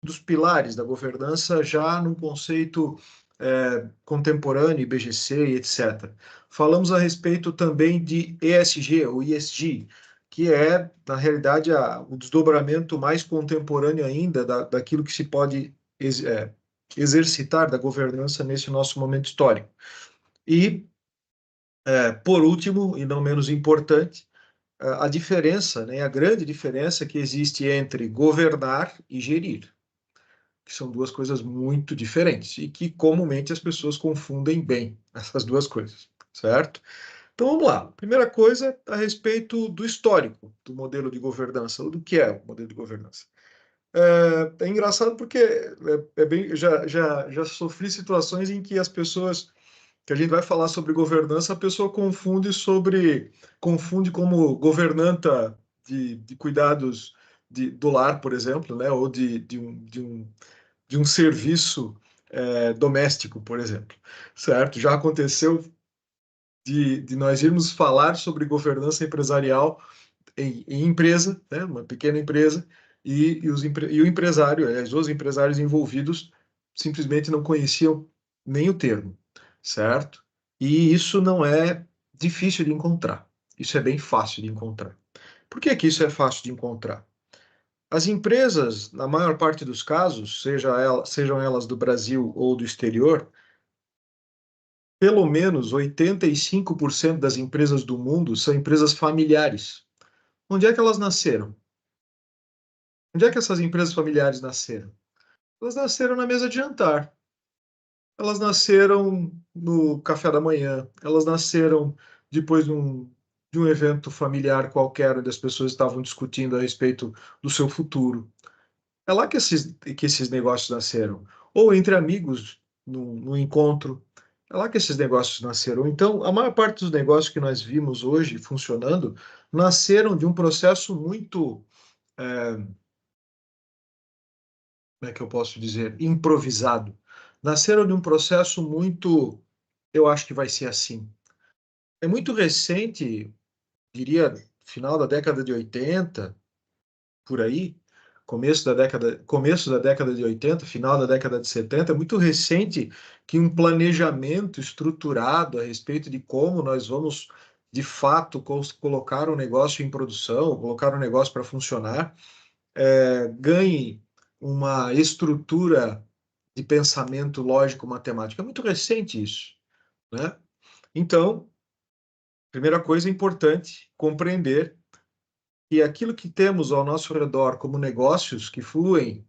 dos pilares da governança já num conceito contemporâneo, IBGC e etc. Falamos a respeito também de ESG, ou ESG, que é, na realidade, o desdobramento mais contemporâneo ainda daquilo que se pode exercitar da governança nesse nosso momento histórico. E, por último, e não menos importante, a diferença, né, a grande diferença que existe entre governar e gerir, que são duas coisas muito diferentes e que comumente as pessoas confundem bem essas duas coisas, certo? Então vamos lá. Primeira coisa a respeito do histórico do modelo de governança, ou do que é o modelo de governança. É engraçado porque já sofri situações em que as pessoas que a gente vai falar sobre governança, a pessoa confunde como governanta de cuidados do lar, por exemplo, né? Ou de um serviço doméstico, por exemplo, certo? Já aconteceu de nós irmos falar sobre governança empresarial em empresa, né? Uma pequena empresa, e o empresário, aliás, os empresários envolvidos simplesmente não conheciam nem o termo, certo? E isso não é difícil de encontrar. Isso é bem fácil de encontrar. Por que que isso é fácil de encontrar? As empresas, na maior parte dos casos, sejam elas do Brasil ou do exterior, pelo menos 85% das empresas do mundo são empresas familiares. Onde é que elas nasceram? Onde é que essas empresas familiares nasceram? Elas nasceram na mesa de jantar. Elas nasceram no café da manhã. Elas nasceram depois de um evento familiar qualquer, onde as pessoas estavam discutindo a respeito do seu futuro. É lá que esses negócios nasceram. Ou entre amigos, no encontro. É lá que esses negócios nasceram. Então, a maior parte dos negócios que nós vimos hoje funcionando nasceram de um processo muito, como é que eu posso dizer, improvisado. Nasceram de um processo muito, eu acho que vai ser assim. É muito recente, diria, final da década de 80, por aí, começo da década de 80, final da década de 70, é muito recente que um planejamento estruturado a respeito de como nós vamos, de fato, colocar o negócio em produção, colocar o negócio para funcionar, ganhe uma estrutura de pensamento lógico matemático. É muito recente isso, né? Então, primeira coisa importante, compreender que aquilo que temos ao nosso redor como negócios que fluem,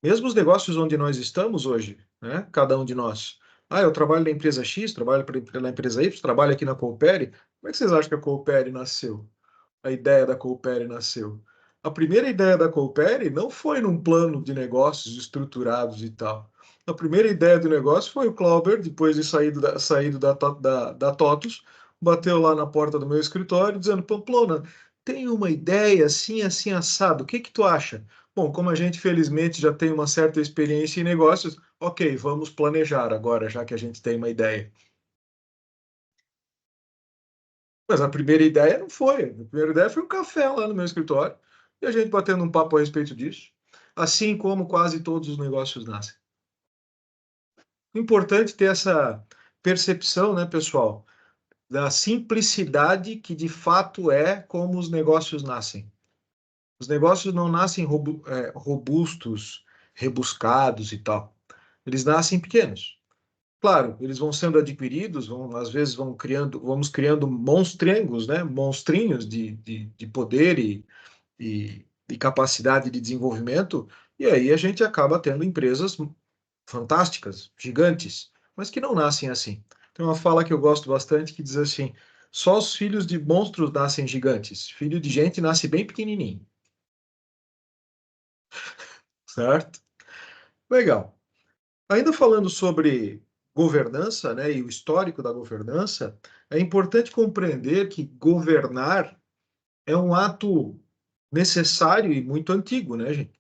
mesmo os negócios onde nós estamos hoje, né? Cada um de nós. Ah, eu trabalho na empresa X, trabalho pela empresa Y, trabalho aqui na Coopere. Como é que vocês acham que a Coopere nasceu? A ideia da Coopere nasceu? A primeira ideia da Coopere não foi num plano de negócios estruturados e tal. A primeira ideia do negócio foi o Clauber, depois de saído da TOTUS, bateu lá na porta do meu escritório, dizendo: Pamplona, tem uma ideia assim, assim, assado. O que que tu acha? Bom, como a gente felizmente já tem uma certa experiência em negócios, ok, vamos planejar agora, já que a gente tem uma ideia. Mas a primeira ideia não foi. A primeira ideia foi um café lá no meu escritório e a gente batendo um papo a respeito disso. Assim como quase todos os negócios nascem. Importante ter essa percepção, né, pessoal, da simplicidade que de fato é como os negócios nascem. Os negócios não nascem robustos, rebuscados e tal. Eles nascem pequenos. Claro, eles vão sendo adquiridos, às vezes vamos criando monstrengos, né? Monstrinhos de poder e capacidade de desenvolvimento, e aí a gente acaba tendo empresas fantásticas, gigantes, mas que não nascem assim. Tem uma fala que eu gosto bastante que diz assim: só os filhos de monstros nascem gigantes, filho de gente nasce bem pequenininho, certo? Legal. Ainda falando sobre governança, né, e o histórico da governança, é importante compreender que governar é um ato necessário e muito antigo, né, gente?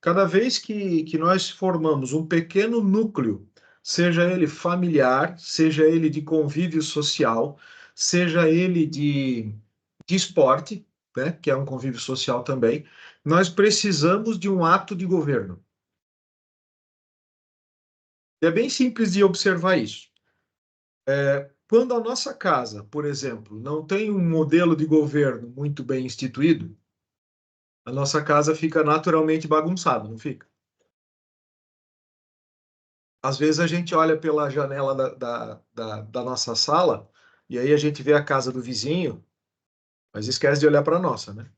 Cada vez que nós formamos um pequeno núcleo, seja ele familiar, seja ele de convívio social, seja ele de esporte, né, que é um convívio social também, nós precisamos de um ato de governo. É bem simples de observar isso. Quando a nossa casa, por exemplo, não tem um modelo de governo muito bem instituído, a nossa casa fica naturalmente bagunçada, não fica? Às vezes a gente olha pela janela da nossa sala e aí a gente vê a casa do vizinho, mas esquece de olhar para a nossa, né?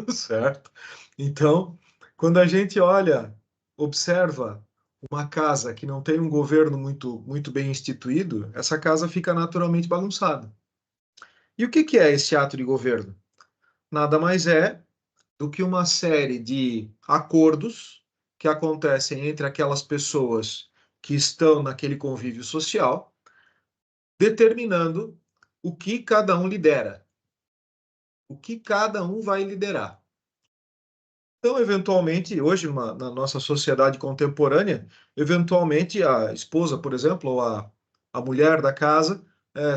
Certo? Então, quando a gente olha, observa uma casa que não tem um governo muito bem instituído, essa casa fica naturalmente bagunçada. E o que que é esse ato de governo? Nada mais é do que uma série de acordos que acontecem entre aquelas pessoas que estão naquele convívio social, determinando o que cada um lidera, o que cada um vai liderar. Então, eventualmente, hoje, na nossa sociedade contemporânea, eventualmente a esposa, por exemplo, ou a mulher da casa,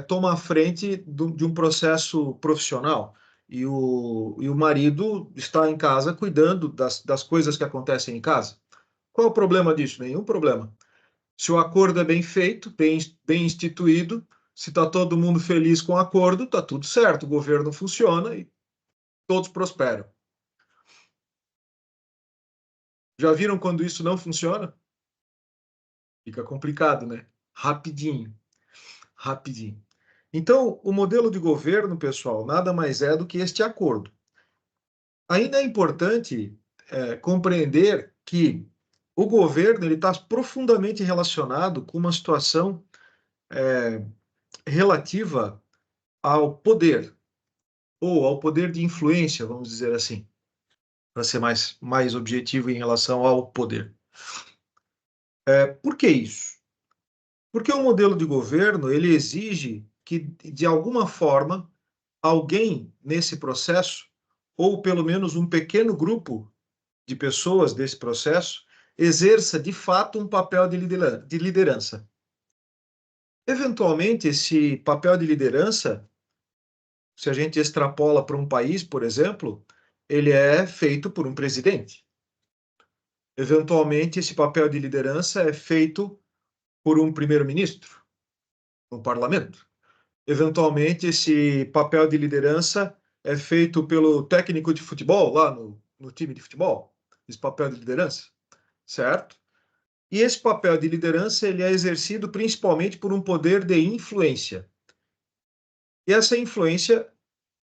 toma a frente de um processo profissional e o marido está em casa cuidando das coisas que acontecem em casa. Qual é o problema disso? Nenhum problema. Se o acordo é bem feito, bem instituído, se está todo mundo feliz com o acordo, está tudo certo, o governo funciona e todos prosperam. Já viram quando isso não funciona? Fica complicado, né? Rapidinho, rapidinho. Então, o modelo de governo, pessoal, nada mais é do que este acordo. Ainda é importante compreender que o governo ele está profundamente relacionado com uma situação relativa ao poder, ou ao poder de influência, vamos dizer assim, para ser mais objetivo em relação ao poder. Por que isso? Porque o modelo de governo ele exige que, de alguma forma, alguém nesse processo, ou pelo menos um pequeno grupo de pessoas desse processo, exerça de fato um papel de liderança. Eventualmente, esse papel de liderança, se a gente extrapola para um país, por exemplo, ele é feito por um presidente. Eventualmente, esse papel de liderança é feito por um primeiro-ministro, um parlamento. Eventualmente, esse papel de liderança é feito pelo técnico de futebol, lá no time de futebol, esse papel de liderança, certo? E esse papel de liderança ele é exercido principalmente por um poder de influência. E essa influência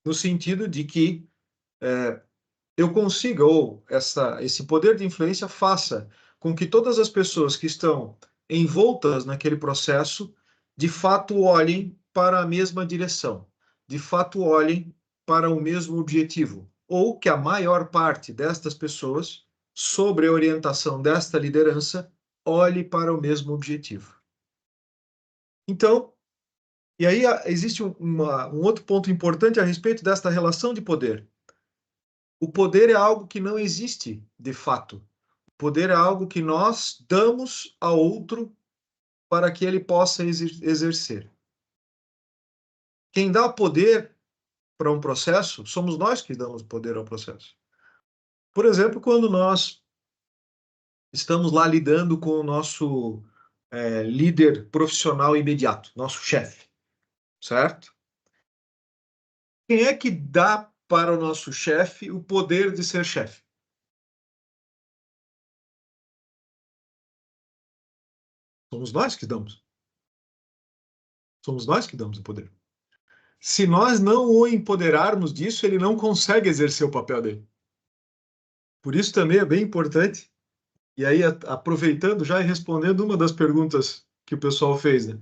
no sentido de que eu consiga, ou esse poder de influência faça com que todas as pessoas que estão envoltas naquele processo, de fato olhem para a mesma direção, de fato olhem para o mesmo objetivo, ou que a maior parte destas pessoas, sobre a orientação desta liderança, olhe para o mesmo objetivo. Então, e aí existe um outro ponto importante a respeito desta relação de poder. O poder é algo que não existe de fato. O poder é algo que nós damos a outro para que ele possa exercer. Quem dá poder para um processo somos nós que damos poder ao processo. Por exemplo, quando nós estamos lá lidando com o nosso líder profissional imediato, nosso chefe, certo? Quem é que dá para o nosso chefe o poder de ser chefe? Somos nós que damos. Somos nós que damos o poder. Se nós não o empoderarmos disso, ele não consegue exercer o papel dele. Por isso também é bem importante, e aí aproveitando já e respondendo uma das perguntas que o pessoal fez, né?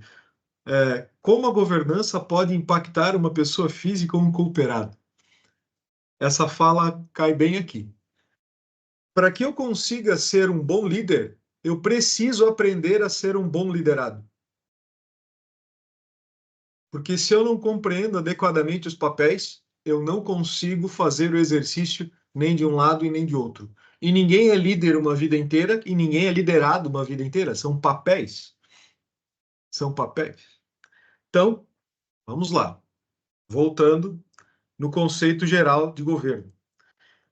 Como a governança pode impactar uma pessoa física ou um cooperado? Essa fala cai bem aqui. Para que eu consiga ser um bom líder, eu preciso aprender a ser um bom liderado. Porque se eu não compreendo adequadamente os papéis, eu não consigo fazer o exercício nem de um lado e nem de outro. E ninguém é líder uma vida inteira e ninguém é liderado uma vida inteira. São papéis. São papéis. Então, vamos lá. Voltando no conceito geral de governo.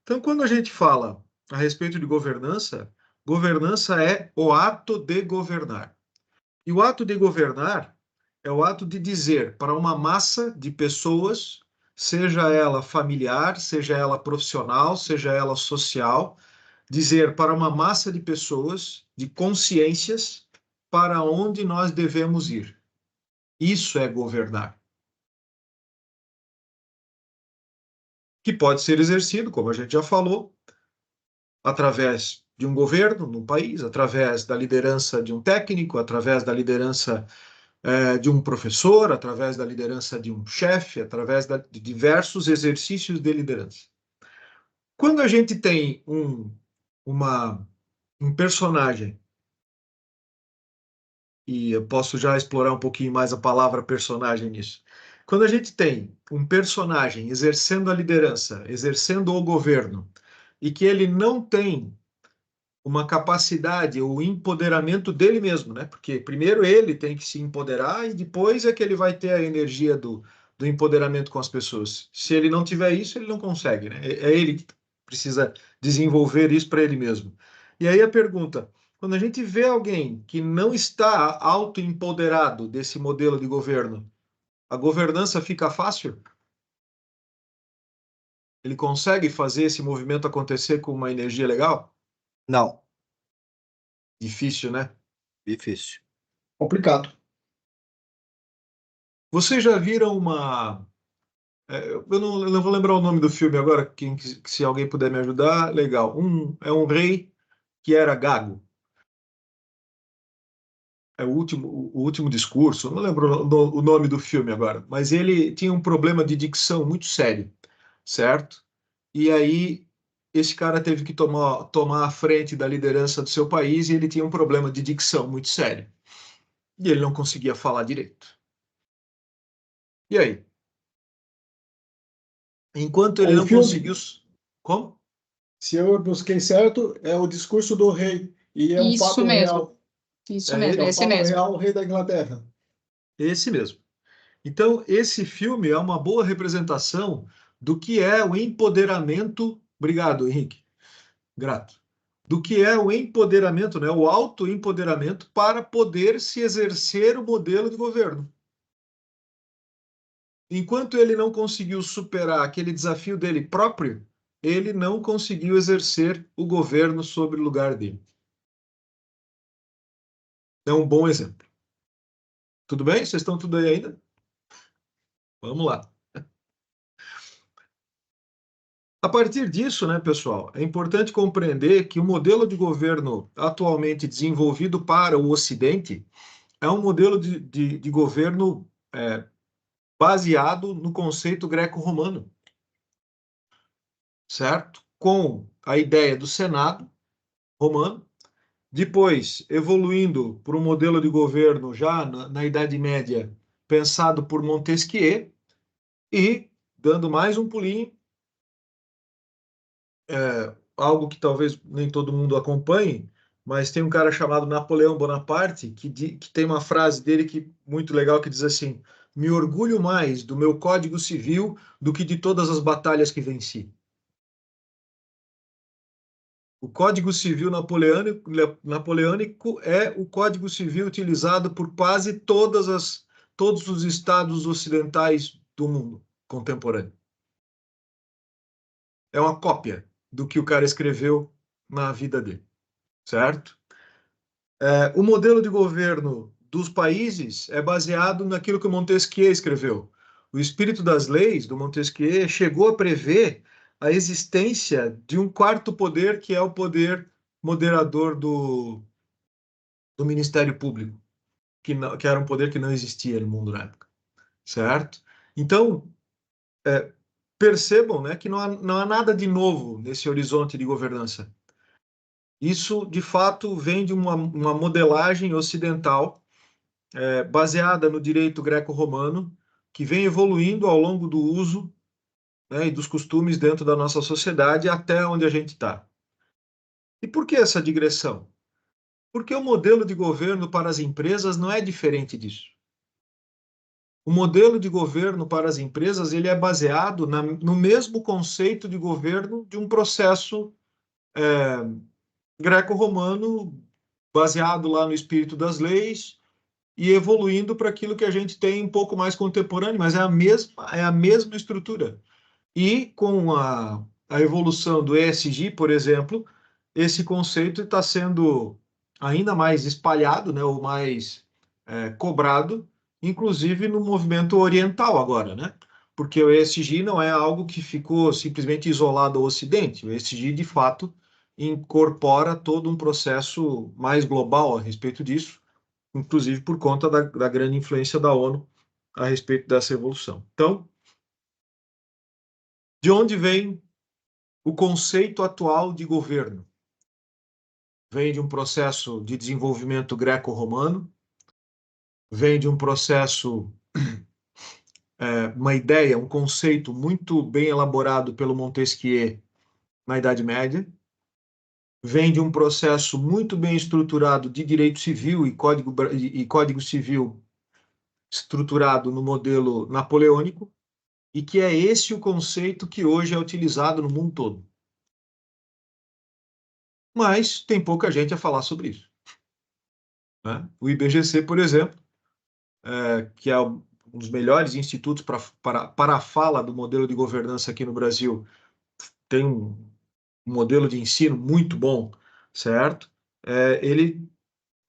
Então, quando a gente fala a respeito de governança, Governança é o ato de governar. E o ato de governar é o ato de dizer para uma massa de pessoas, seja ela familiar, seja ela profissional, seja ela social, dizer para uma massa de pessoas, de consciências, para onde nós devemos ir. Isso é governar. Que pode ser exercido, como a gente já falou, através de um governo num país, através da liderança de um técnico, através da liderança de um professor, através da liderança de um chefe, através de diversos exercícios de liderança. Quando a gente tem um personagem, e eu posso já explorar um pouquinho mais a palavra personagem nisso. Quando a gente tem um personagem exercendo a liderança, exercendo o governo, e que ele não tem uma capacidade, o empoderamento dele mesmo, né? Porque primeiro ele tem que se empoderar e depois é que ele vai ter a energia do empoderamento com as pessoas. Se ele não tiver isso, ele não consegue, né? É ele que precisa desenvolver isso para ele mesmo. E aí a pergunta, quando a gente vê alguém que não está autoempoderado desse modelo de governo, a governança fica fácil? Ele consegue fazer esse movimento acontecer com uma energia legal? Não, Difícil, né? difícil. Complicado. Vocês já viram uma. Eu não vou lembrar o nome do filme agora, se alguém puder me ajudar, legal. É um rei que era gago. É o último discurso, não lembro o nome do filme agora, mas ele tinha um problema de dicção muito sério, certo? E aí esse cara teve que tomar a frente da liderança do seu país e ele tinha um problema de dicção muito sério. E ele não conseguia falar direito. E aí? Enquanto ele O não filme, conseguiu. Como? se eu busquei certo, é o discurso do rei. E é um Isso fato mesmo, real. isso É mesmo, É um ele? esse fato mesmo. real, o rei da Inglaterra. Esse mesmo. Então, esse filme é uma boa representação do que é o empoderamento. Obrigado, Henrique. Grato. Do que é o empoderamento, né? O autoempoderamento para poder se exercer o modelo de governo. Enquanto ele não conseguiu superar aquele desafio dele próprio, ele não conseguiu exercer o governo sobre o lugar dele. É um bom exemplo. Tudo bem? Vocês estão tudo aí ainda? Vamos lá. A partir disso, né, pessoal, é importante compreender que o modelo de governo atualmente desenvolvido para o Ocidente é um modelo de governo baseado no conceito greco-romano, certo? Com a ideia do Senado romano, depois evoluindo para um modelo de governo já na Idade Média, pensado por Montesquieu, e dando mais um pulinho, algo que talvez nem todo mundo acompanhe, mas tem um cara chamado Napoleão Bonaparte que tem uma frase dele que muito legal que diz assim: me orgulho mais do meu Código Civil do que de todas as batalhas que venci. O Código Civil napoleônico é o Código Civil utilizado por quase todos os estados ocidentais do mundo contemporâneo. É uma cópia do que o cara escreveu na vida dele, certo? O modelo de governo dos países é baseado naquilo que Montesquieu escreveu. O espírito das leis, do Montesquieu, chegou a prever a existência de um quarto poder, que é o poder moderador do Ministério Público, que era um poder que não existia no mundo na época, certo? Então, percebam, né, que não há nada de novo nesse horizonte de governança. Isso, de fato, vem de uma modelagem ocidental baseada no direito greco-romano, que vem evoluindo ao longo do uso, né, e dos costumes dentro da nossa sociedade até onde a gente está. E por que essa digressão? Porque o modelo de governo para as empresas não é diferente disso. O modelo de governo para as empresas ele é baseado no mesmo conceito de governo de um processo greco-romano, baseado lá no espírito das leis e evoluindo para aquilo que a gente tem um pouco mais contemporâneo, mas é a mesma estrutura. E com a evolução do ESG, por exemplo, esse conceito está sendo ainda mais espalhado, né, ou mais cobrado, inclusive no movimento oriental agora, né? Porque o ESG não é algo que ficou simplesmente isolado ao Ocidente. O ESG, de fato, incorpora todo um processo mais global a respeito disso, inclusive por conta da grande influência da ONU a respeito dessa evolução. Então, de onde vem o conceito atual de governo? Vem de um processo de desenvolvimento greco-romano, vem de um processo, uma ideia, um conceito muito bem elaborado pelo Montesquieu na Idade Média, vem de um processo muito bem estruturado de direito civil e código civil estruturado no modelo napoleônico, e que é esse o conceito que hoje é utilizado no mundo todo. Mas tem pouca gente a falar sobre isso, né? O IBGC, por exemplo, que é um dos melhores institutos para a fala do modelo de governança aqui no Brasil, tem um modelo de ensino muito bom, certo? Ele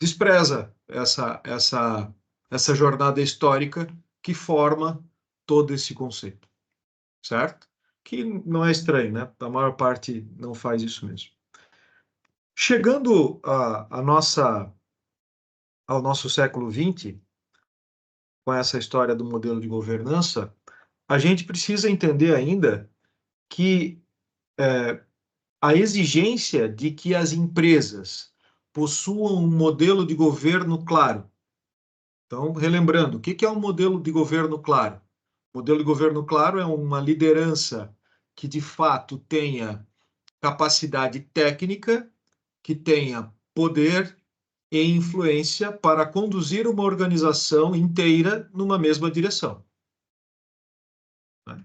despreza essa jornada histórica que forma todo esse conceito, certo? Que não é estranho, né? A maior parte não faz isso mesmo. Chegando ao nosso século XX, com essa história do modelo de governança, a gente precisa entender ainda que a exigência de que as empresas possuam um modelo de governo claro. Então, relembrando, o que é um modelo de governo claro? O modelo de governo claro é uma liderança que, de fato, tenha capacidade técnica, que tenha poder e influência para conduzir uma organização inteira numa mesma direção.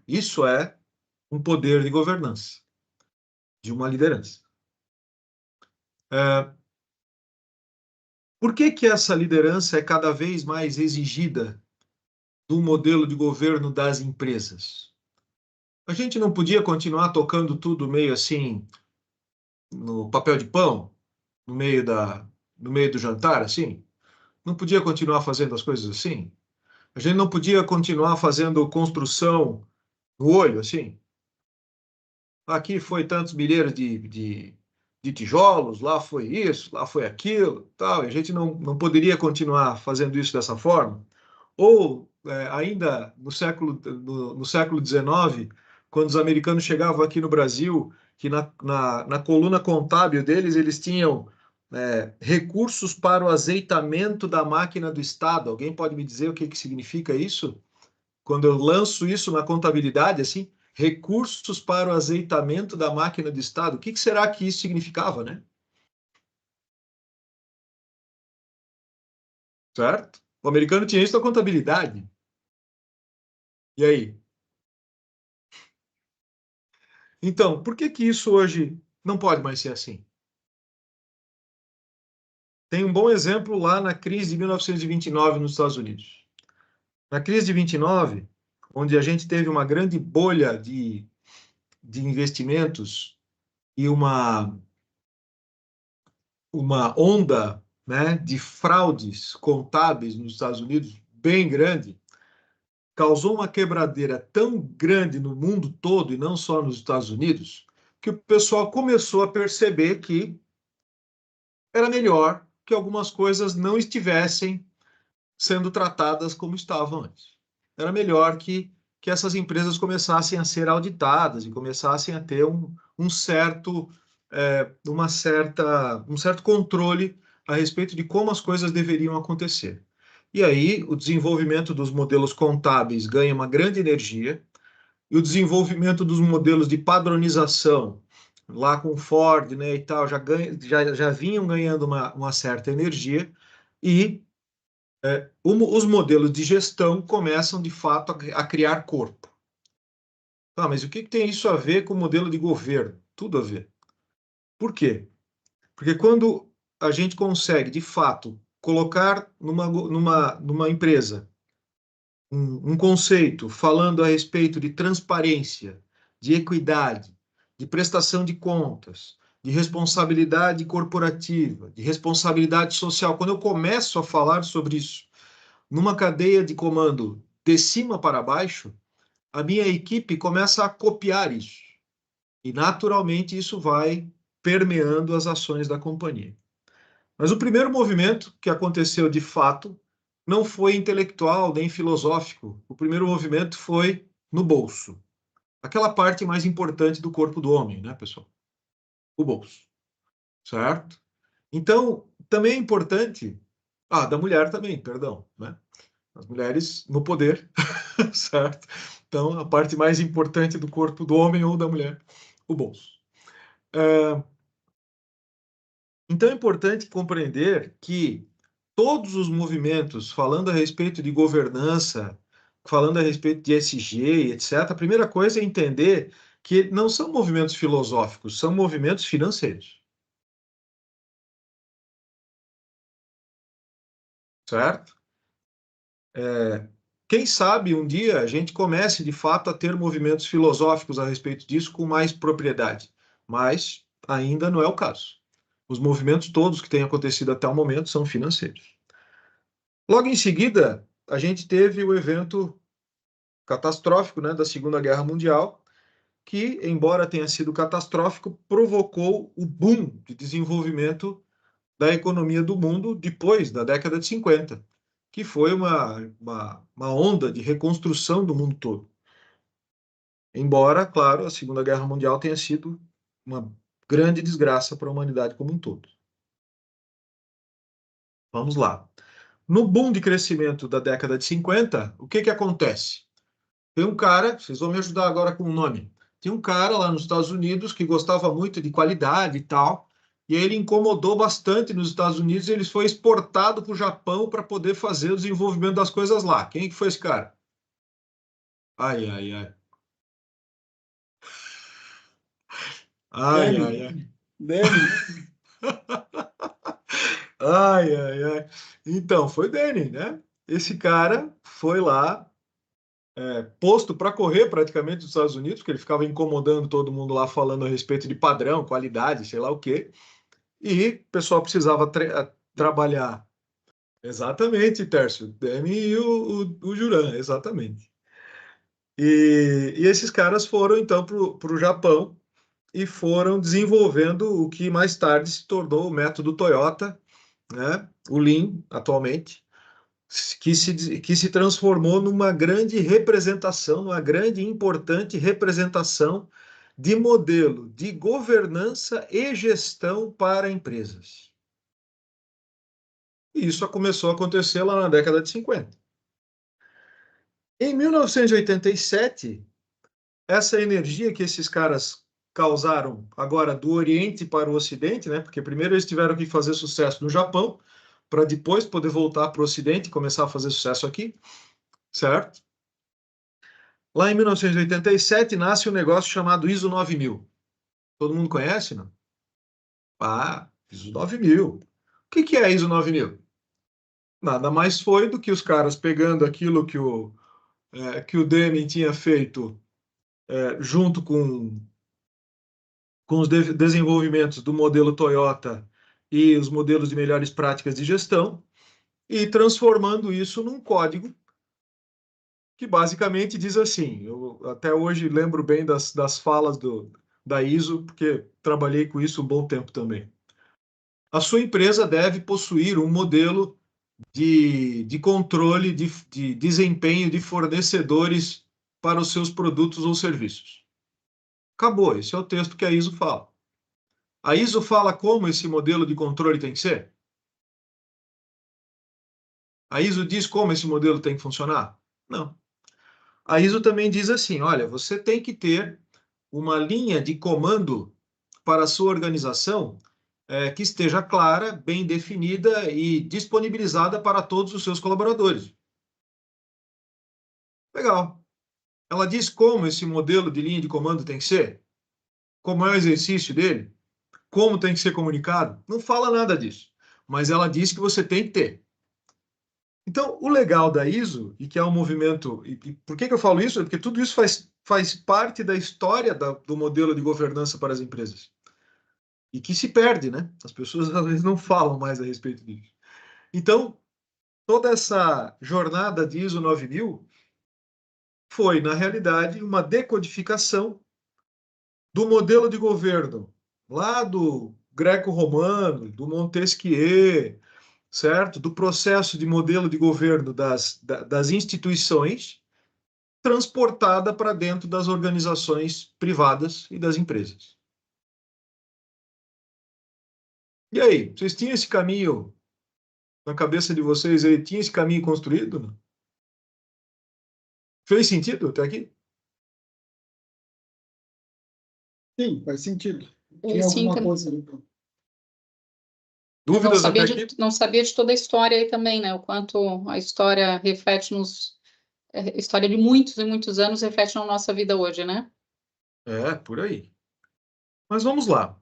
Isso é um poder de governança, de uma liderança. Por que essa liderança é cada vez mais exigida do modelo de governo das empresas? A gente não podia continuar tocando tudo meio assim no papel de pão, no meio no meio do jantar, assim? Não podia continuar fazendo as coisas assim? A gente não podia continuar fazendo construção no olho, assim? Aqui foi tantos milheiros de tijolos, lá foi isso, lá foi aquilo, tal. E a gente não poderia continuar fazendo isso dessa forma? Ou ainda no século XIX, quando os americanos chegavam aqui no Brasil, que na coluna contábil deles eles tinham recursos para o azeitamento da máquina do Estado. Alguém pode me dizer o que significa isso? Quando eu lanço isso na contabilidade, assim, recursos para o azeitamento da máquina do Estado, o que será que isso significava, né? Certo? O americano tinha isso na contabilidade. E aí? Então, por que isso hoje não pode mais ser assim? Tem um bom exemplo lá na crise de 1929 nos Estados Unidos. Na crise de 29, onde a gente teve uma grande bolha de investimentos e uma onda, né, de fraudes contábeis nos Estados Unidos bem grande, causou uma quebradeira tão grande no mundo todo e não só nos Estados Unidos, que o pessoal começou a perceber que era melhor que algumas coisas não estivessem sendo tratadas como estavam antes. Era melhor que essas empresas começassem a ser auditadas e começassem a ter um certo, um certo controle a respeito de como as coisas deveriam acontecer. E aí, o desenvolvimento dos modelos contábeis ganha uma grande energia, e o desenvolvimento dos modelos de padronização, lá com Ford, né, e tal, já vinham ganhando uma certa energia, e os modelos de gestão começam, de fato, a criar corpo. Mas o que tem isso a ver com o modelo de governo? Tudo a ver. Por quê? Porque quando a gente consegue, de fato, colocar numa empresa um conceito falando a respeito de transparência, de equidade, de prestação de contas, de responsabilidade corporativa, de responsabilidade social, quando eu começo a falar sobre isso numa cadeia de comando de cima para baixo, a minha equipe começa a copiar isso. E, naturalmente, isso vai permeando as ações da companhia. Mas o primeiro movimento que aconteceu de fato não foi intelectual nem filosófico. O primeiro movimento foi no bolso. Aquela parte mais importante do corpo do homem, né, pessoal? O bolso. Certo? Então, também é importante. Ah, da mulher também, perdão, né? As mulheres no poder, certo? Então, a parte mais importante do corpo do homem ou da mulher, o bolso. Então, é importante compreender que todos os movimentos, falando a respeito de governança, falando a respeito de ESG, etc., a primeira coisa é entender que não são movimentos filosóficos, são movimentos financeiros. Certo? Quem sabe um dia a gente comece de fato a ter movimentos filosóficos a respeito disso com mais propriedade, mas ainda não é o caso. Os movimentos todos que têm acontecido até o momento são financeiros. Logo em seguida, a gente teve o evento catastrófico, né, da Segunda Guerra Mundial, que, embora tenha sido catastrófico, provocou o boom de desenvolvimento da economia do mundo depois da década de 50, que foi uma onda de reconstrução do mundo todo. Embora, claro, a Segunda Guerra Mundial tenha sido uma grande desgraça para a humanidade como um todo. Vamos lá. No boom de crescimento da década de 50, o que acontece? Tem um cara, vocês vão me ajudar agora com o nome. Tem um cara lá nos Estados Unidos que gostava muito de qualidade e tal, e ele incomodou bastante nos Estados Unidos e ele foi exportado para o Japão para poder fazer o desenvolvimento das coisas lá. Quem que foi esse cara? Ai, ai, ai. Ai, ai, Lenin. ai. Lenin. Ai, ai, ai. Então, foi Denny, né? Esse cara foi lá, posto para correr praticamente dos Estados Unidos, porque ele ficava incomodando todo mundo lá falando a respeito de padrão, qualidade, sei lá o quê. E o pessoal precisava trabalhar. Exatamente, Tércio. Demi e o Juran, exatamente. E esses caras foram então para o Japão e foram desenvolvendo o que mais tarde se tornou o método Toyota, né? O Lean, atualmente, que se transformou numa grande representação, uma grande e importante representação de modelo de governança e gestão para empresas. E isso começou a acontecer lá na década de 50. Em 1987, essa energia que esses caras causaram agora do Oriente para o Ocidente, né? Porque primeiro eles tiveram que fazer sucesso no Japão, para depois poder voltar para o Ocidente e começar a fazer sucesso aqui, certo? Lá em 1987 nasce um negócio chamado ISO 9000. Todo mundo conhece, não? Ah, ISO 9000. O que é ISO 9000? Nada mais foi do que os caras pegando aquilo que o Deming tinha feito junto com os desenvolvimentos do modelo Toyota e os modelos de melhores práticas de gestão e transformando isso num código que basicamente diz assim, eu até hoje lembro bem das falas da ISO, porque trabalhei com isso um bom tempo também. A sua empresa deve possuir um modelo de controle de desempenho de fornecedores para os seus produtos ou serviços. Acabou, esse é o texto que a ISO fala. A ISO fala como esse modelo de controle tem que ser? A ISO diz como esse modelo tem que funcionar? Não. A ISO também diz assim: olha, você tem que ter uma linha de comando para a sua organização que esteja clara, bem definida e disponibilizada para todos os seus colaboradores. Legal. Ela diz como esse modelo de linha de comando tem que ser? Como é o exercício dele? como tem que ser comunicado? Não fala nada disso, mas ela diz que você tem que ter. Então, o legal da ISO, e que é um movimento, e por que eu falo isso? É porque tudo isso faz parte da história do modelo de governança para as empresas. E que se perde, né? As pessoas às vezes não falam mais a respeito disso. Então, toda essa jornada de ISO 9000 foi, na realidade, uma decodificação do modelo de governo lá do greco-romano, do Montesquieu, certo? Do processo de modelo de governo das instituições, transportada para dentro das organizações privadas e das empresas. E aí, vocês tinham esse caminho na cabeça de vocês aí? Tinha esse caminho construído? Não? Fez sentido até aqui? Sim, faz sentido. E Tinha sim, alguma coisa ali. eu Dúvidas até aqui? não sabia de toda a história aí também, né? O quanto a história reflete história de muitos e muitos anos reflete na nossa vida hoje, né? É, por aí. Mas vamos lá.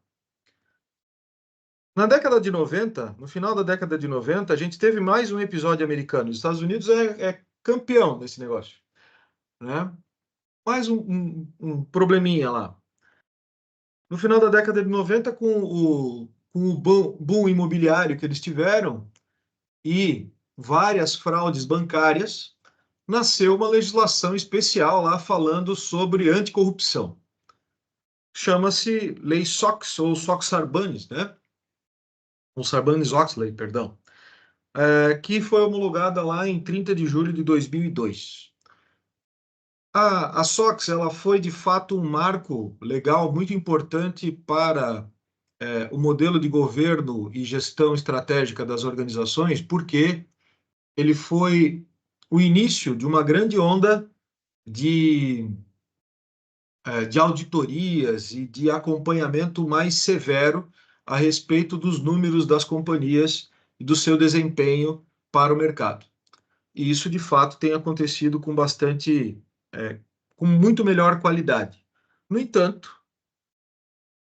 Na década de 90, no final da década de 90, a gente teve mais um episódio americano. Os Estados Unidos é campeão desse negócio, né? Mais um probleminha lá. No final da década de 90, com o boom imobiliário que eles tiveram e várias fraudes bancárias, nasceu uma legislação especial lá falando sobre anticorrupção. Chama-se Lei SOX, ou SOX-Sarbanes, né? Ou Sarbanes-Oxley, perdão, que foi homologada lá em 30 de julho de 2002. A SOX ela foi, de fato, um marco legal muito importante para o modelo de governo e gestão estratégica das organizações, porque ele foi o início de uma grande onda de, de auditorias e de acompanhamento mais severo a respeito dos números das companhias e do seu desempenho para o mercado. E isso, de fato, tem acontecido com com muito melhor qualidade. No entanto,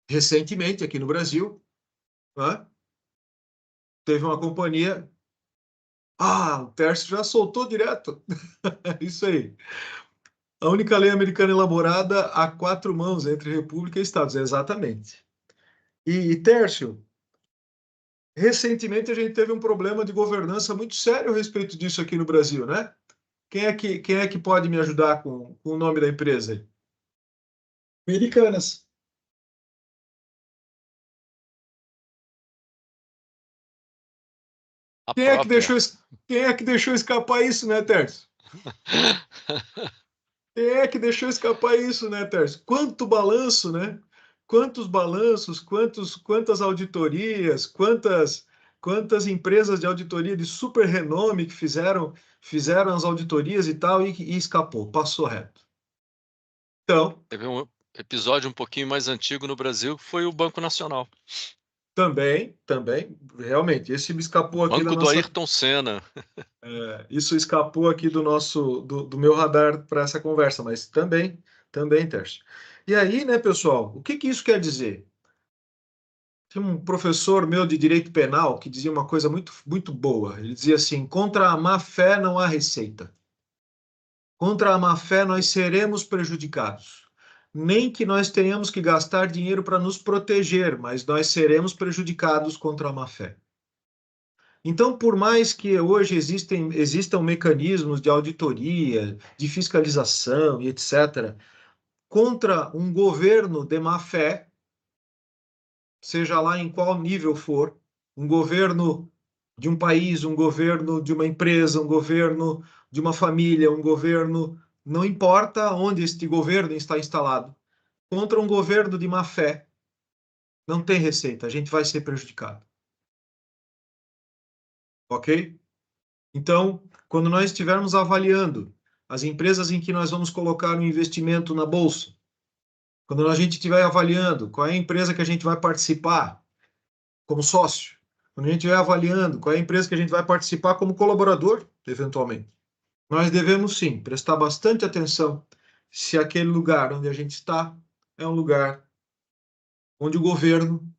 recentemente, aqui no Brasil, né, teve uma companhia. Ah, o Tércio já soltou direto. É isso aí. A única lei americana elaborada a quatro mãos entre República e Estados. Exatamente. Tércio, recentemente a gente teve um problema de governança muito sério a respeito disso aqui no Brasil, né? Quem é que pode me ajudar com o nome da empresa aí? Americanas. A Quem é que própria. quem é que deixou escapar isso, né, Tércio? Quem é que deixou escapar isso, né, Tércio? Quanto balanço, né? Quantos balanços, quantas auditorias, quantas empresas de auditoria de super renome que fizeram as auditorias e tal e escapou, passou reto. Então, Teve um episódio um pouquinho mais antigo no Brasil, que foi o Banco Nacional. também, realmente, esse me escapou aqui da Banco do nossa. Ayrton Senna. Isso escapou aqui do meu radar para essa conversa, mas também, Tércio. E aí, né, pessoal, o que isso quer dizer? Tinha um professor meu de direito penal que dizia uma coisa muito boa. Ele dizia assim: contra a má-fé não há receita. Contra a má-fé nós seremos prejudicados. Nem que nós tenhamos que gastar dinheiro para nos proteger, mas nós seremos prejudicados contra a má-fé. Então, por mais que hoje existam mecanismos de auditoria, de fiscalização e etc., contra um governo de má-fé, seja lá em qual nível for, um governo de um país, um governo de uma empresa, um governo de uma família, um governo, não importa onde este governo está instalado, contra um governo de má-fé, não tem receita, a gente vai ser prejudicado. Ok? Então, quando nós estivermos avaliando as empresas em que nós vamos colocar um investimento na bolsa, quando a gente estiver avaliando qual é a empresa que a gente vai participar como sócio, quando a gente estiver avaliando qual é a empresa que a gente vai participar como colaborador, eventualmente, nós devemos sim prestar bastante atenção se aquele lugar onde a gente está é um lugar onde o governo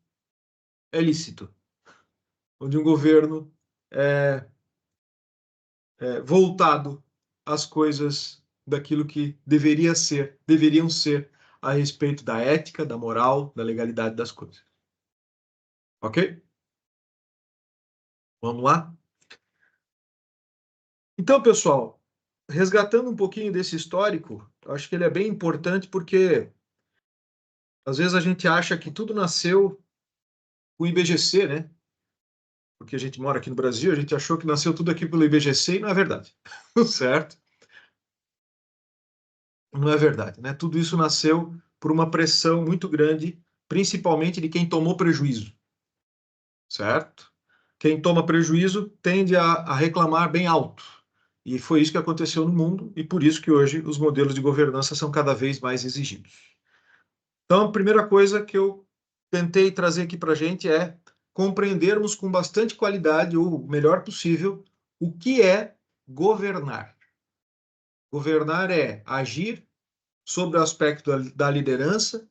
é lícito, onde um governo é voltado às coisas daquilo que deveriam ser a respeito da ética, da moral, da legalidade das coisas. Ok? Vamos lá? Então, pessoal, resgatando um pouquinho desse histórico, eu acho que ele é bem importante porque às vezes a gente acha que tudo nasceu com o IBGC, né? Porque a gente mora aqui no Brasil, a gente achou que nasceu tudo aqui pelo IBGC e não é verdade. Certo? Não é verdade, né? Tudo isso nasceu por uma pressão muito grande, principalmente de quem tomou prejuízo. Certo? Quem toma prejuízo tende a reclamar bem alto. E foi isso que aconteceu no mundo, e por isso que hoje os modelos de governança são cada vez mais exigidos. Então, a primeira coisa que eu tentei trazer aqui para a gente é compreendermos com bastante qualidade, ou o melhor possível, o que é governar. Governar é agir sobre o aspecto da liderança,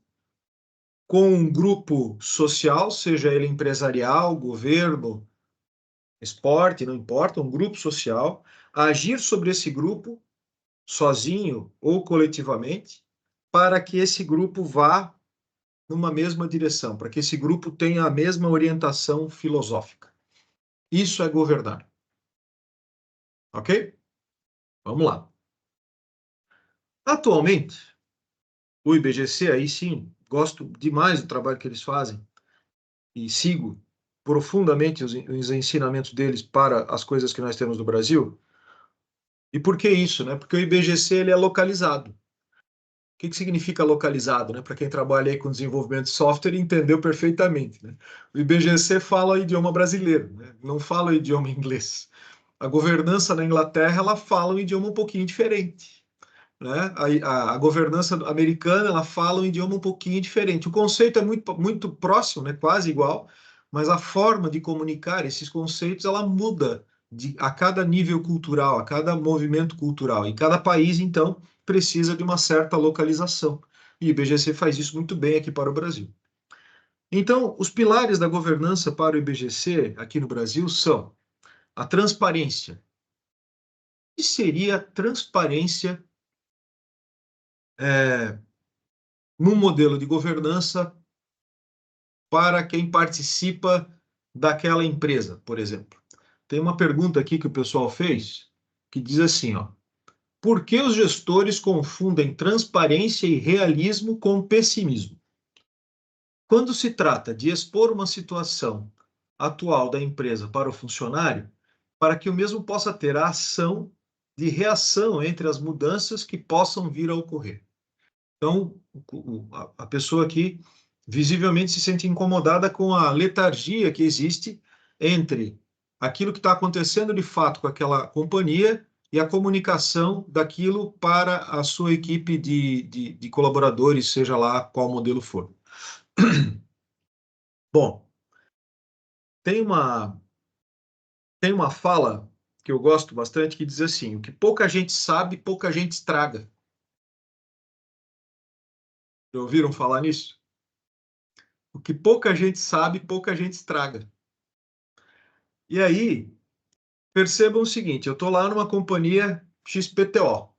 com um grupo social, seja ele empresarial, governo, esporte, não importa, um grupo social, agir sobre esse grupo, sozinho ou coletivamente, para que esse grupo vá numa mesma direção, para que esse grupo tenha a mesma orientação filosófica. Isso é governar. Ok? Vamos lá. Atualmente, o IBGC, aí sim, gosto demais do trabalho que eles fazem e sigo profundamente os ensinamentos deles para as coisas que nós temos no Brasil. E por que isso, né? Porque o IBGC ele é localizado. O que significa localizado, né? Para quem trabalha aí com desenvolvimento de software, entendeu perfeitamente, né? O IBGC fala o idioma brasileiro, né? Não fala o idioma inglês. A governança na Inglaterra, ela fala um idioma um pouquinho diferente, né? A governança americana, ela fala um idioma um pouquinho diferente. O conceito é muito próximo, né? Quase igual, mas a forma de comunicar esses conceitos, ela muda a cada nível cultural, a cada movimento cultural. E cada país, então, precisa de uma certa localização. E o IBGC faz isso muito bem aqui para o Brasil. Então, os pilares da governança para o IBGC aqui no Brasil são a transparência. O que seria transparência num modelo de governança para quem participa daquela empresa, por exemplo? Tem uma pergunta aqui que o pessoal fez que diz assim, ó: por que os gestores confundem transparência e realismo com pessimismo? Quando se trata de expor uma situação atual da empresa para o funcionário, para que o mesmo possa ter a ação de reação entre as mudanças que possam vir a ocorrer. Então, a pessoa aqui visivelmente se sente incomodada com a letargia que existe entre aquilo que está acontecendo de fato com aquela companhia e a comunicação daquilo para a sua equipe de colaboradores, seja lá qual modelo for. Bom, tem uma fala que eu gosto bastante que diz assim: o que pouca gente sabe, pouca gente estraga. Já ouviram falar nisso? O que pouca gente sabe, pouca gente estraga. E aí, percebam o seguinte: eu estou lá numa companhia XPTO.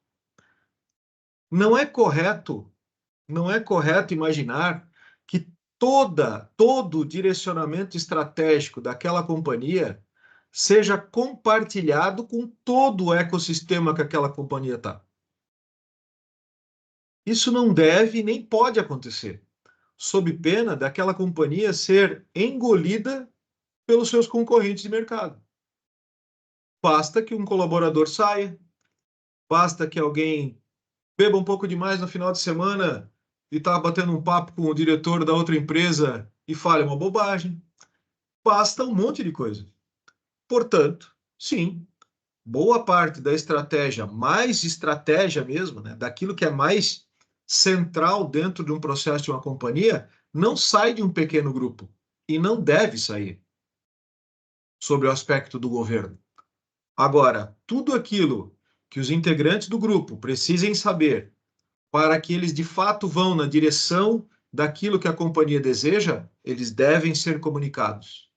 Não é correto imaginar que todo o direcionamento estratégico daquela companhia seja compartilhado com todo o ecossistema que aquela companhia está. Isso não deve nem pode acontecer, sob pena daquela companhia ser engolida pelos seus concorrentes de mercado. Basta que um colaborador saia, basta que alguém beba um pouco demais no final de semana e está batendo um papo com o diretor da outra empresa e fale uma bobagem. Basta um monte de coisa. Portanto, sim, boa parte da estratégia, mais estratégia mesmo, né, daquilo que é mais central dentro de um processo de uma companhia, não sai de um pequeno grupo e não deve sair sobre o aspecto do governo. Agora, tudo aquilo que os integrantes do grupo precisem saber para que eles de fato vão na direção daquilo que a companhia deseja, eles devem ser comunicados.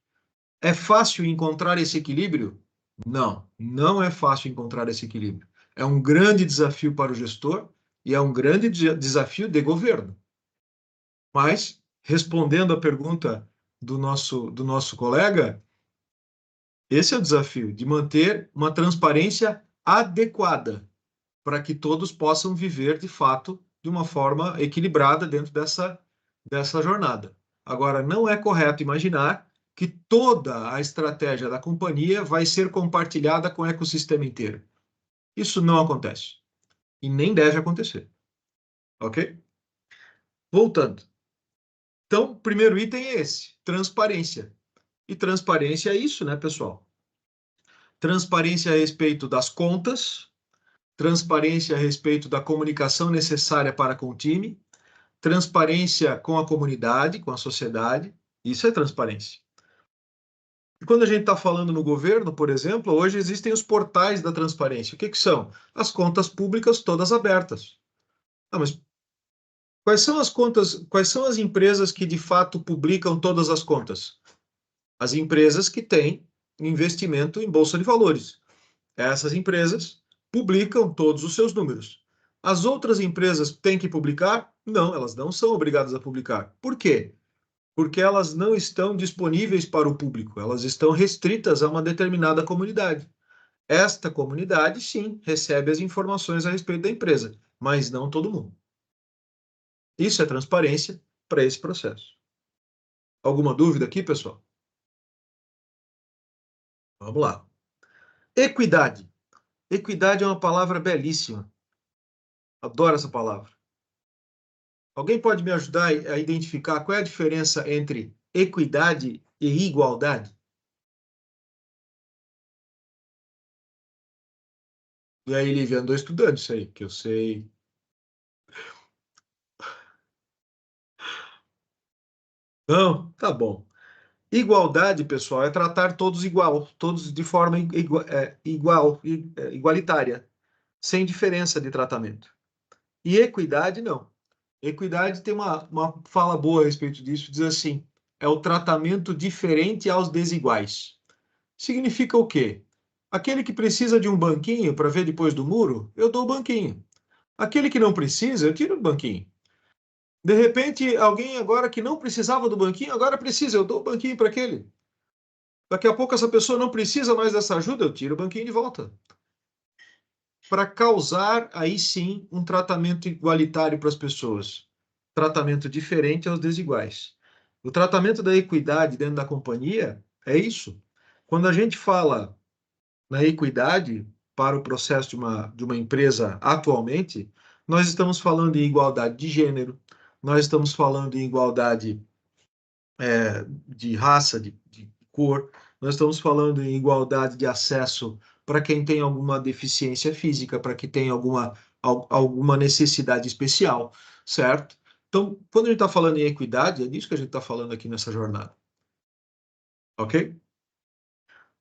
É fácil encontrar esse equilíbrio? Não, não é fácil encontrar esse equilíbrio. É um grande desafio para o gestor e é um grande desafio de governo. Mas, respondendo à pergunta do nosso colega, esse é o desafio, de manter uma transparência adequada para que todos possam viver, de fato, de uma forma equilibrada dentro dessa jornada. Agora, não é correto imaginar que toda a estratégia da companhia vai ser compartilhada com o ecossistema inteiro. Isso não acontece. E nem deve acontecer. Ok? Voltando. Então, o primeiro item é esse, transparência. E transparência é isso, né, pessoal? Transparência a respeito das contas, transparência a respeito da comunicação necessária para com o time, transparência com a comunidade, com a sociedade. Isso é transparência. E quando a gente está falando no governo, por exemplo, hoje existem os portais da transparência. O que são? As contas públicas todas abertas. Ah, mas quais são as contas, quais são as empresas que de fato publicam todas as contas? As empresas que têm investimento em bolsa de valores. Essas empresas publicam todos os seus números. As outras empresas têm que publicar? Não, elas não são obrigadas a publicar. Por quê? Porque elas não estão disponíveis para o público, elas estão restritas a uma determinada comunidade. Esta comunidade, sim, recebe as informações a respeito da empresa, mas não todo mundo. Isso é transparência para esse processo. Alguma dúvida aqui, pessoal? Vamos lá. Equidade. Equidade é uma palavra belíssima. Adoro essa palavra. Alguém pode me ajudar a identificar qual é a diferença entre equidade e igualdade? E aí, Lívia, andou estudando isso aí, que eu sei. Não? Tá bom. Igualdade, pessoal, é tratar todos igual, todos de forma igualitária, sem diferença de tratamento. E equidade, não. Equidade tem uma fala boa a respeito disso, diz assim, é o tratamento diferente aos desiguais. Significa o quê? Aquele que precisa de um banquinho para ver depois do muro, eu dou o banquinho. Aquele que não precisa, eu tiro o banquinho. De repente, alguém agora que não precisava do banquinho, agora precisa, eu dou o banquinho para aquele. Daqui a pouco essa pessoa não precisa mais dessa ajuda, eu tiro o banquinho de volta. Para causar, aí sim, um tratamento igualitário para as pessoas. Tratamento diferente aos desiguais. O tratamento da equidade dentro da companhia é isso. Quando a gente fala na equidade para o processo de uma empresa atualmente, nós estamos falando em igualdade de gênero, nós estamos falando em igualdade de raça, de cor, nós estamos falando em igualdade de acesso para quem tem alguma deficiência física, para quem tem alguma necessidade especial, certo? Então, quando a gente está falando em equidade, é disso que a gente está falando aqui nessa jornada. Ok?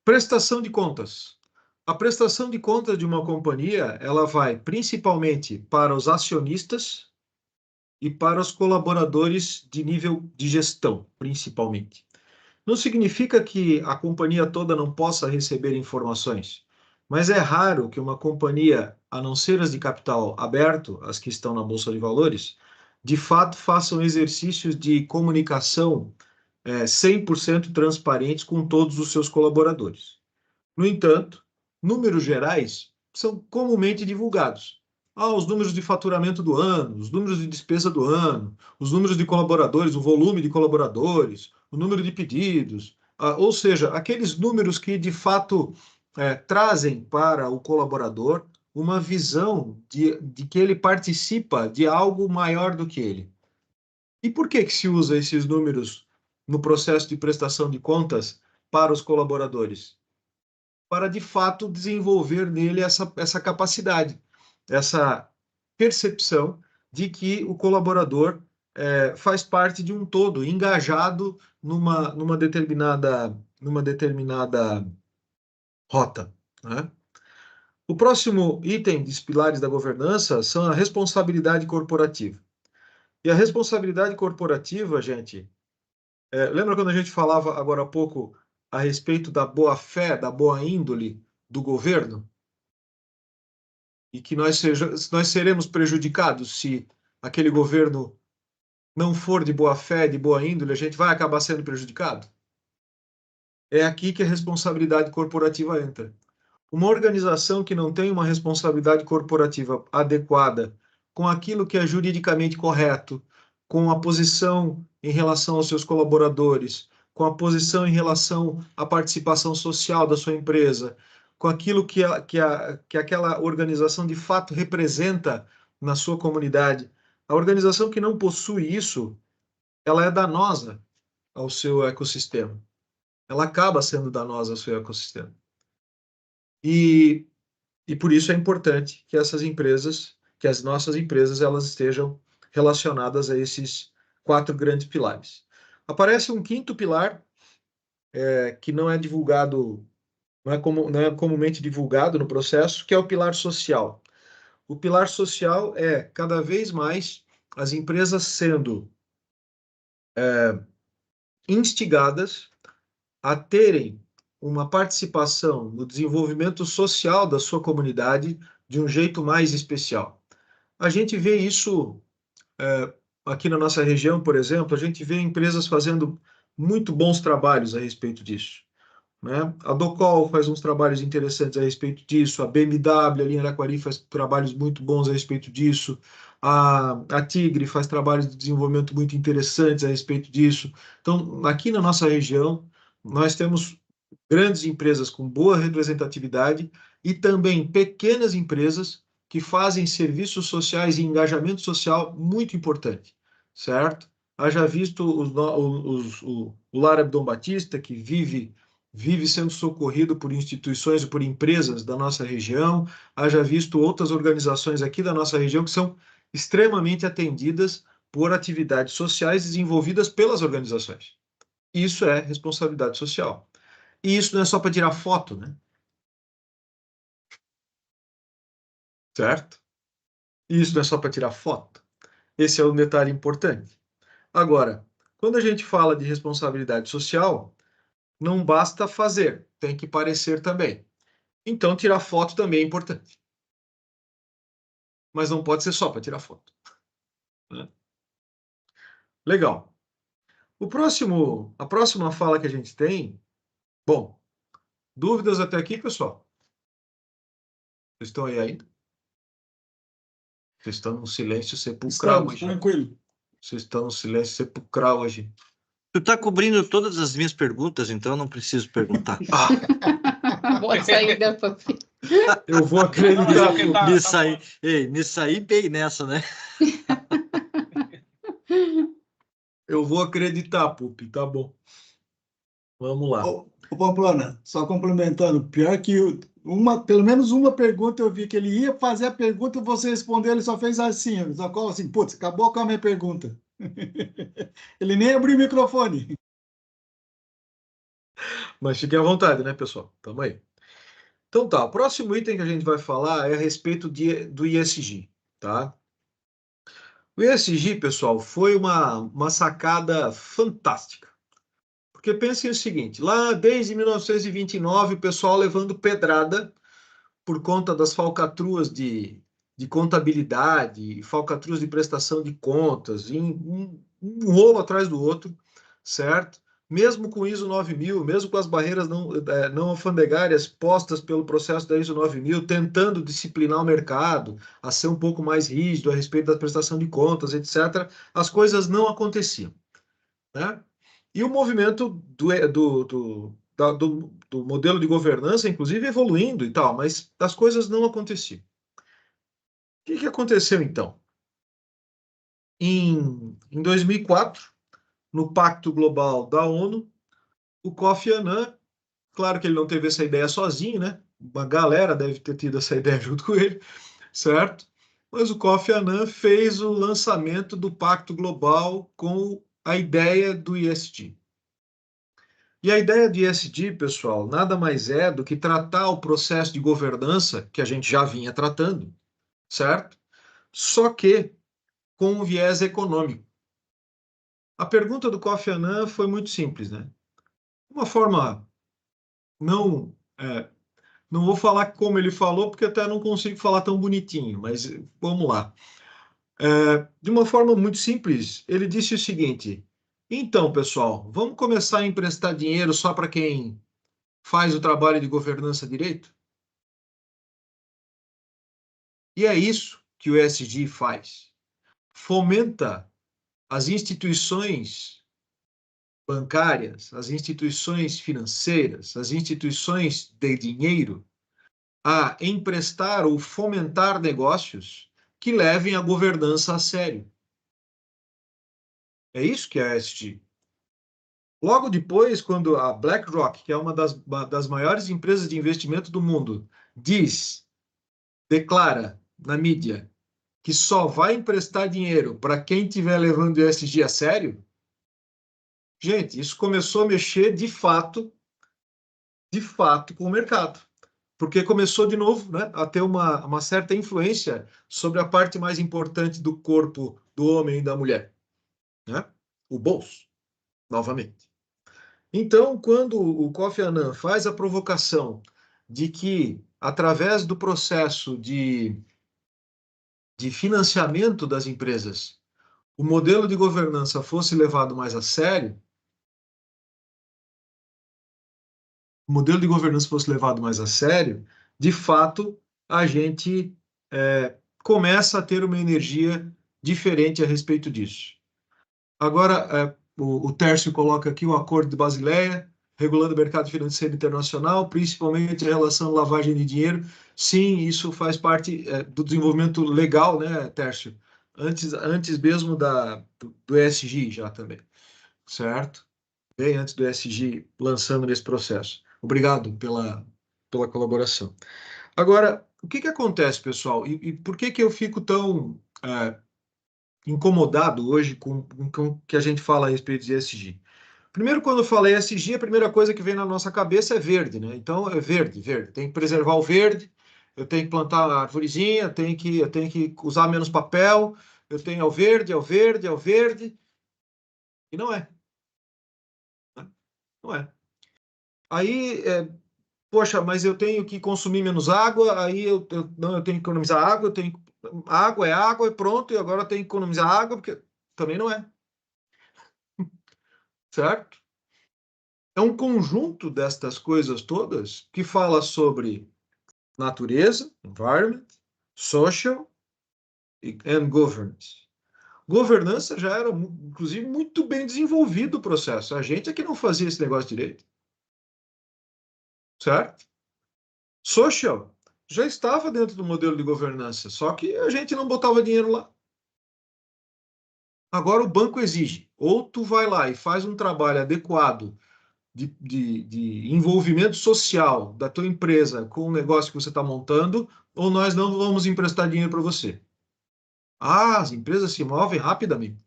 Prestação de contas. A prestação de contas de uma companhia, ela vai principalmente para os acionistas e para os colaboradores de nível de gestão, principalmente. Não significa que a companhia toda não possa receber informações, mas é raro que uma companhia, a não ser as de capital aberto, as que estão na Bolsa de Valores, de fato façam exercícios de comunicação 100% transparentes com todos os seus colaboradores. No entanto, números gerais são comumente divulgados. Os números de faturamento do ano, os números de despesa do ano, os números de colaboradores, o volume de colaboradores, o número de pedidos, ou seja, aqueles números que de fato trazem para o colaborador uma visão de que ele participa de algo maior do que ele. E por que se usa esses números no processo de prestação de contas para os colaboradores? Para de fato desenvolver nele essa capacidade, essa percepção de que o colaborador faz parte de um todo, engajado numa determinada rota, né? O próximo item dos pilares da governança são a responsabilidade corporativa. E a responsabilidade corporativa, gente, lembra quando a gente falava agora há pouco a respeito da boa-fé, da boa índole do governo? E que nós seremos prejudicados se aquele governo não for de boa-fé, de boa índole, a gente vai acabar sendo prejudicado? É aqui que a responsabilidade corporativa entra. Uma organização que não tem uma responsabilidade corporativa adequada com aquilo que é juridicamente correto, com a posição em relação aos seus colaboradores, com a posição em relação à participação social da sua empresa, com aquilo que aquela organização de fato representa na sua comunidade. A organização que não possui isso, ela é danosa ao seu ecossistema. Ela acaba sendo danosa ao seu ecossistema. E por isso é importante que essas empresas, que as nossas empresas, elas estejam relacionadas a esses 4 grandes pilares. Aparece um quinto pilar, que não é divulgado, não é comumente divulgado no processo, que é o pilar social. O pilar social é, cada vez mais, as empresas sendo instigadas a terem uma participação no desenvolvimento social da sua comunidade de um jeito mais especial. A gente vê isso aqui na nossa região, por exemplo, a gente vê empresas fazendo muito bons trabalhos a respeito disso, né? A Docol faz uns trabalhos interessantes a respeito disso, a BMW ali em Araquari faz trabalhos muito bons a respeito disso, a Tigre faz trabalhos de desenvolvimento muito interessantes a respeito disso. Então, aqui na nossa região, nós temos grandes empresas com boa representatividade e também pequenas empresas que fazem serviços sociais e engajamento social muito importante, certo? Haja visto o Lar Abdom Batista, que vive sendo socorrido por instituições e por empresas da nossa região, haja visto outras organizações aqui da nossa região que são extremamente atendidas por atividades sociais desenvolvidas pelas organizações. Isso é responsabilidade social. E isso não é só para tirar foto, né? Certo? E isso não é só para tirar foto. Esse é um detalhe importante. Agora, quando a gente fala de responsabilidade social, não basta fazer, tem que parecer também. Então, tirar foto também é importante. Mas não pode ser só para tirar foto, né? Legal. A próxima fala que a gente tem, bom, dúvidas até aqui, pessoal? Vocês estão aí ainda? Vocês estão num silêncio sepulcral Estamos, hoje. tranquilo. Vocês estão num silêncio sepulcral hoje. Tu tá cobrindo todas as minhas perguntas, então eu não preciso perguntar. Boa saída, Pupi. Eu vou acreditar. Me saí bem nessa, né? Eu vou acreditar, Pupi, tá bom. Vamos lá. Ô, Pamplona, só complementando, pior que pelo menos uma pergunta eu vi que ele ia fazer a pergunta e você respondeu, ele só fez assim, ó, só assim, putz, acabou com a minha pergunta. Ele nem abriu o microfone. Mas fiquem à vontade, né, pessoal? Tamo aí. Então tá, o próximo item que a gente vai falar é a respeito do ISG, tá? O ISG, pessoal, foi uma sacada fantástica. Porque pensem o seguinte, lá desde 1929, o pessoal levando pedrada por conta das falcatruas de contabilidade, falcatruas de prestação de contas, um rolo atrás do outro, certo? Mesmo com ISO 9000, mesmo com as barreiras não alfandegárias postas pelo processo da ISO 9000, tentando disciplinar o mercado, a ser um pouco mais rígido a respeito da prestação de contas, etc., as coisas não aconteciam, né? E o movimento do modelo de governança, inclusive, evoluindo e tal, mas as coisas não aconteciam. O que aconteceu, então? Em 2004, no Pacto Global da ONU, o Kofi Annan, claro que ele não teve essa ideia sozinho, né? Uma galera deve ter tido essa ideia junto com ele, certo? Mas o Kofi Annan fez o lançamento do Pacto Global com a ideia do ESG. E a ideia de ESG, pessoal, nada mais é do que tratar o processo de governança que a gente já vinha tratando, certo? Só que com um viés econômico. A pergunta do Kofi Annan foi muito simples, né? Uma forma não não vou falar como ele falou, porque até não consigo falar tão bonitinho, mas vamos lá. De uma forma muito simples, ele disse o seguinte: então, pessoal, vamos começar a emprestar dinheiro só para quem faz o trabalho de governança direito? E é isso que o ESG faz. Fomenta as instituições bancárias, as instituições financeiras, as instituições de dinheiro a emprestar ou fomentar negócios que levem a governança a sério. É isso que é a ESG. Logo depois, quando a BlackRock, que é uma das maiores empresas de investimento do mundo, declara na mídia que só vai emprestar dinheiro para quem estiver levando o ESG a sério, gente, isso começou a mexer de fato com o mercado. Porque começou de novo, né, a ter uma certa influência sobre a parte mais importante do corpo do homem e da mulher, né? O bolso, novamente. Então, quando o Kofi Annan faz a provocação de que, através do processo de financiamento das empresas, o modelo de governança fosse levado mais a sério, de fato, a gente começa a ter uma energia diferente a respeito disso. Agora, o Tércio coloca aqui o Acordo de Basileia, regulando o mercado financeiro internacional, principalmente em relação à lavagem de dinheiro. Sim, isso faz parte do desenvolvimento legal, né, Tércio? Antes mesmo do ESG já também, certo? Bem antes do ESG lançando nesse processo. Obrigado pela colaboração. Agora, o que acontece, pessoal? E por que eu fico tão incomodado hoje com o que a gente fala a respeito de ESG? Primeiro, quando eu falei ESG, a primeira coisa que vem na nossa cabeça é verde, né? Então, é verde. Tem que preservar o verde, eu tenho que plantar uma arvorezinha, eu tenho que usar menos papel, eu tenho ao verde, e não é. Não é. Aí, poxa, mas eu tenho que consumir menos água, aí não, eu tenho que economizar água, água e pronto, e agora eu tenho que economizar água, porque também não é. Certo? É um conjunto destas coisas todas que fala sobre natureza, environment, social and governance. Governança já era, inclusive, muito bem desenvolvido o processo. A gente é que não fazia esse negócio direito. Certo? Social já estava dentro do modelo de governança, só que a gente não botava dinheiro lá. Agora o banco exige, ou tu vai lá e faz um trabalho adequado de envolvimento social da tua empresa com o negócio que você está montando, ou nós não vamos emprestar dinheiro para você. Ah, as empresas se movem rapidamente.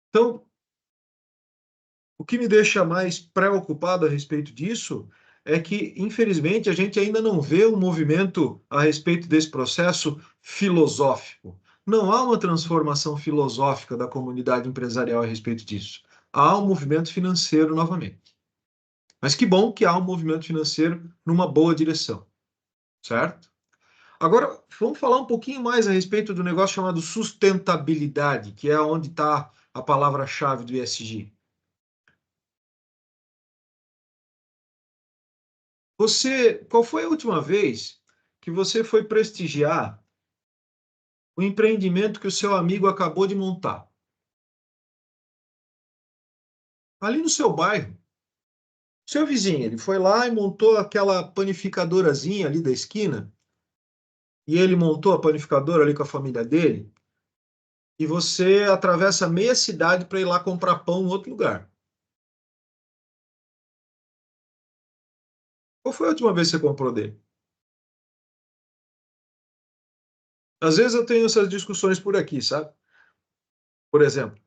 Então, o que me deixa mais preocupado a respeito disso é que, infelizmente, a gente ainda não vê um movimento a respeito desse processo filosófico. Não há uma transformação filosófica da comunidade empresarial a respeito disso. Há um movimento financeiro novamente. Mas que bom que há um movimento financeiro numa boa direção, certo? Agora, vamos falar um pouquinho mais a respeito do negócio chamado sustentabilidade, que é onde está a palavra-chave do ESG. Qual foi a última vez que você foi prestigiar o empreendimento que o seu amigo acabou de montar? Ali no seu bairro. Seu vizinho, ele foi lá e montou aquela panificadorazinha ali da esquina, e ele montou a panificadora ali com a família dele, e você atravessa meia cidade para ir lá comprar pão em outro lugar. Qual foi a última vez que você comprou dele? Às vezes eu tenho essas discussões por aqui, sabe? Por exemplo,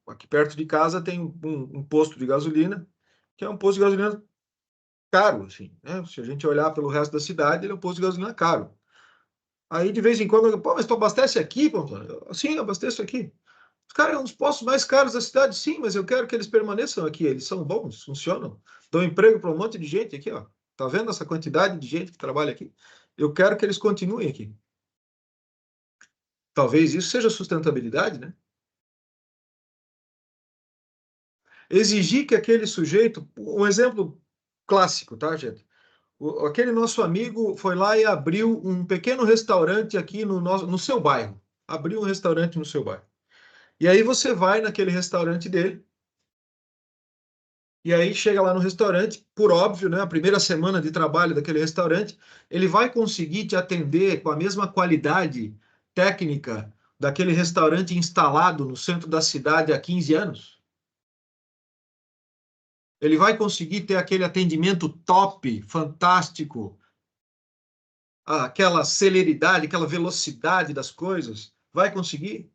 aqui perto de casa tem um posto de gasolina, que é um posto de gasolina caro, assim, né? Se a gente olhar pelo resto da cidade, ele é um posto de gasolina caro. Aí, de vez em quando, pô, mas tu abastece aqui, pô? Sim, abasteço aqui. Cara, é um dos postos mais caros da cidade, sim, mas eu quero que eles permaneçam aqui. Eles são bons, funcionam, dão emprego para um monte de gente aqui, ó. Tá vendo essa quantidade de gente que trabalha aqui? Eu quero que eles continuem aqui. Talvez isso seja sustentabilidade, né? Exigir que aquele sujeito, um exemplo clássico, tá, gente? Aquele nosso amigo foi lá e abriu um pequeno restaurante aqui no seu bairro. Abriu um restaurante no seu bairro. E aí você vai naquele restaurante dele, e aí chega lá no restaurante, por óbvio, né? A primeira semana de trabalho daquele restaurante, ele vai conseguir te atender com a mesma qualidade técnica daquele restaurante instalado no centro da cidade há 15 anos? Ele vai conseguir ter aquele atendimento top, fantástico, aquela celeridade, aquela velocidade das coisas? Vai conseguir?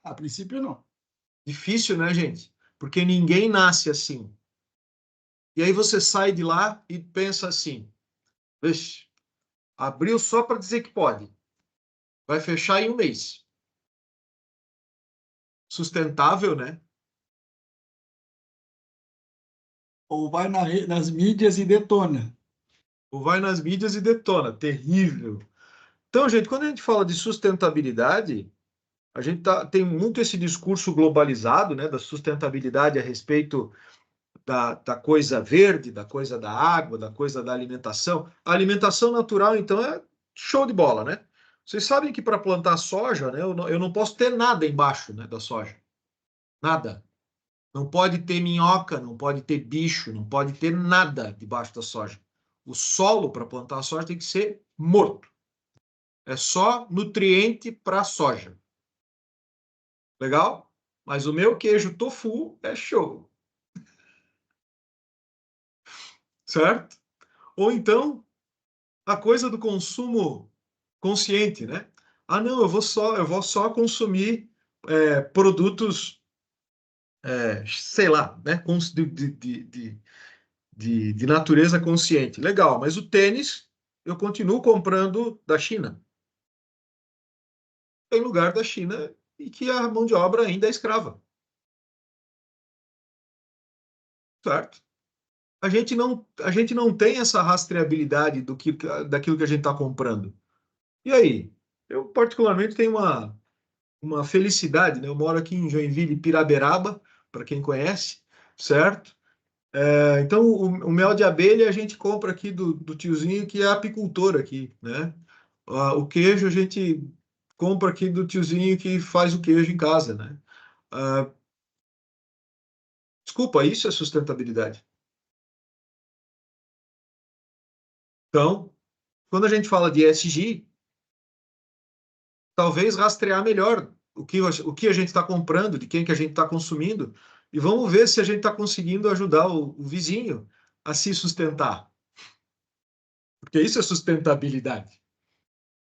A princípio, não. Difícil, né, gente? Porque ninguém nasce assim. E aí você sai de lá e pensa assim: vixe, abriu só para dizer que pode. Vai fechar em um mês. Sustentável, né? Ou vai nas mídias e detona. Ou vai nas mídias e detona. Terrível. Então, gente, quando a gente fala de sustentabilidade, a gente tem muito esse discurso globalizado, né, da sustentabilidade a respeito da coisa verde, da coisa da água, da coisa da alimentação. A alimentação natural, então, é show de bola, né? Vocês sabem que para plantar soja, né, eu não posso ter nada embaixo, né, da soja. Nada. Não pode ter minhoca, não pode ter bicho, não pode ter nada debaixo da soja. O solo para plantar a soja tem que ser morto. É só nutriente para a soja. Legal? Mas o meu queijo tofu é show. Certo? Ou então, a coisa do consumo consciente, né? Ah, não, eu vou só consumir produtos, sei lá, né? De natureza consciente. Legal, mas o tênis eu continuo comprando da China. Em lugar da China e que a mão de obra ainda é escrava. Certo? A gente não tem essa rastreabilidade daquilo que a gente está comprando. E aí? Eu, particularmente, tenho uma felicidade, né? Eu moro aqui em Joinville, Piraberaba, para quem conhece, certo? Então, o mel de abelha a gente compra aqui do tiozinho que é apicultor aqui, né? O queijo a gente compra aqui do tiozinho que faz o queijo em casa, né? Ah, desculpa, isso é sustentabilidade. Então, quando a gente fala de ESG, talvez rastrear melhor o que a gente está comprando, de quem que a gente está consumindo, e vamos ver se a gente está conseguindo ajudar o vizinho a se sustentar. Porque isso é sustentabilidade.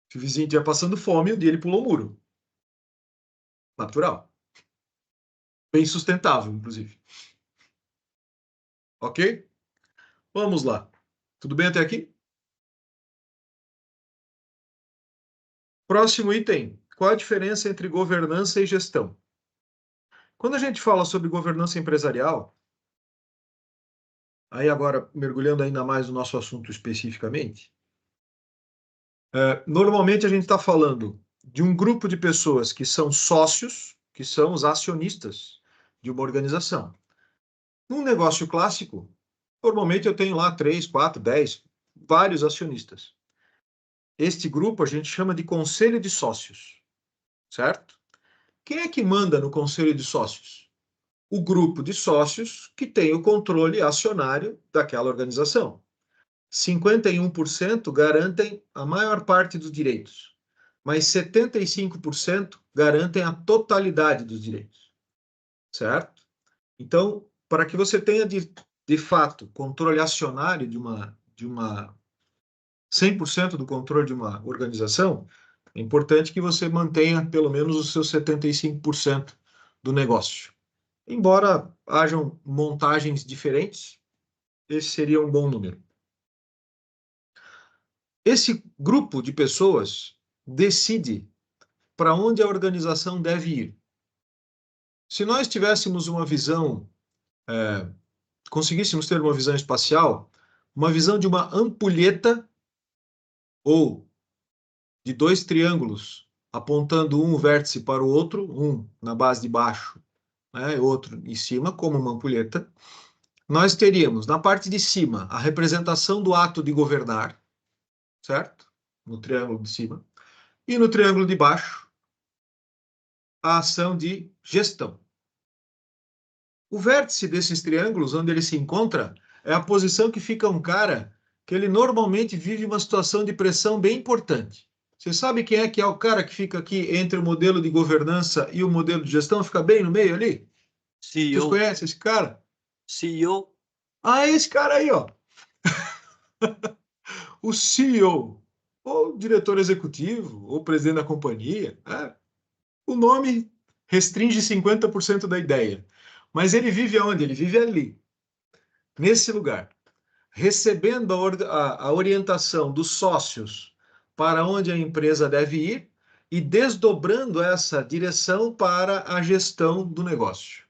Se o vizinho estiver passando fome, o dia ele pulou o muro. Natural. Bem sustentável, inclusive. Ok? Vamos lá. Tudo bem até aqui? Próximo item. Qual a diferença entre governança e gestão? Quando a gente fala sobre governança empresarial, aí agora mergulhando ainda mais no nosso assunto especificamente, normalmente a gente está falando de um grupo de pessoas que são sócios, que são os acionistas de uma organização. Num negócio clássico, normalmente eu tenho lá 3, 4, 10, vários acionistas. Este grupo a gente chama de conselho de sócios, certo? Quem é que manda no conselho de sócios? O grupo de sócios que tem o controle acionário daquela organização. 51% garantem a maior parte dos direitos, mas 75% garantem a totalidade dos direitos, certo? Então, para que você tenha de fato controle acionário de uma 100% do controle de uma organização, é importante que você mantenha pelo menos os seus 75% do negócio. Embora hajam montagens diferentes, esse seria um bom número. Esse grupo de pessoas decide para onde a organização deve ir. Se nós tivéssemos uma visão, conseguíssemos ter uma visão espacial, uma visão de uma ampulheta ou de dois triângulos apontando um vértice para o outro, um na base de baixo, né, outro em cima, como uma ampulheta, nós teríamos na parte de cima a representação do ato de governar, certo? No triângulo de cima. E no triângulo de baixo, a ação de gestão. O vértice desses triângulos, onde ele se encontra, é a posição que fica um cara que ele normalmente vive uma situação de pressão bem importante. Você sabe quem é o cara que fica aqui entre o modelo de governança e o modelo de gestão? Fica bem no meio ali? Vocês CEO. conhecem esse cara? CEO. Ah, é esse cara aí, ó. O CEO, ou diretor executivo, ou presidente da companhia. O nome restringe 50% da ideia. Mas ele vive onde? Ele vive ali, nesse lugar, recebendo a orientação dos sócios para onde a empresa deve ir e desdobrando essa direção para a gestão do negócio.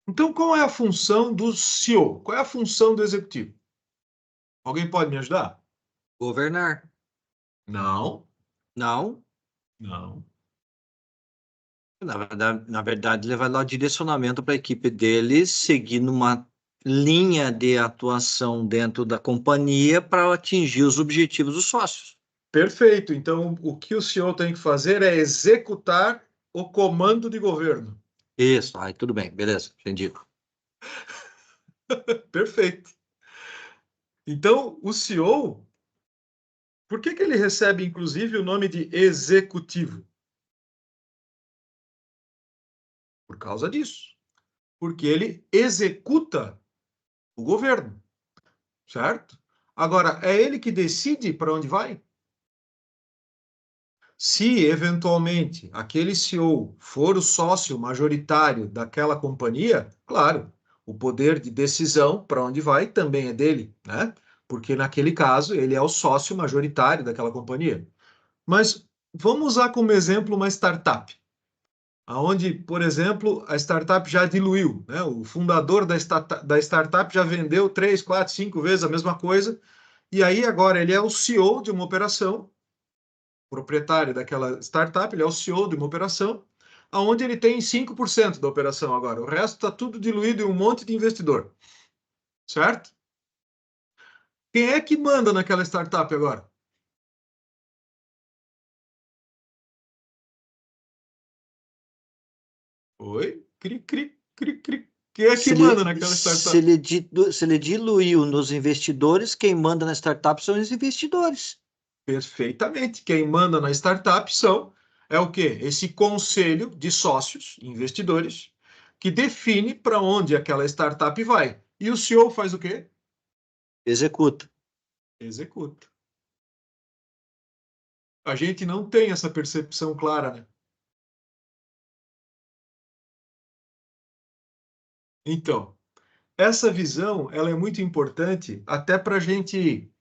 Então, qual é a função do CEO? Qual é a função do executivo? Alguém pode me ajudar? Governar. Não, Não. não. Na verdade, ele vai dar direcionamento para a equipe dele seguir numa linha de atuação dentro da companhia para atingir os objetivos dos sócios. Perfeito. Então, o que o CEO tem que fazer é executar o comando de governo. Isso, aí tudo bem, beleza, entendi. Perfeito. Então, o CEO, por que ele recebe, inclusive, o nome de executivo? Por causa disso. Porque ele executa o governo, certo? Agora, é ele que decide para onde vai? Se, eventualmente, aquele CEO for o sócio majoritário daquela companhia, claro, o poder de decisão para onde vai também é dele, né? Porque, naquele caso, ele é o sócio majoritário daquela companhia. Mas vamos usar como exemplo uma startup, onde, por exemplo, a startup já diluiu, né? O fundador da startup já vendeu 3, 4, 5 vezes a mesma coisa, e aí agora ele é o CEO de uma operação, proprietário daquela startup, ele é o CEO de uma operação, onde ele tem 5% da operação agora. O resto está tudo diluído em um monte de investidor. Certo? Quem é que manda naquela startup agora? Oi? Cri, cri, cri, cri. Quem é que manda naquela startup? Se ele diluiu nos investidores, quem manda na startup são os investidores. Perfeitamente. Quem manda na startup é o quê? Esse conselho de sócios, investidores, que define para onde aquela startup vai. E o CEO faz o quê? Executa. Executa. A gente não tem essa percepção clara, né? Então, essa visão, ela é muito importante até para a gente,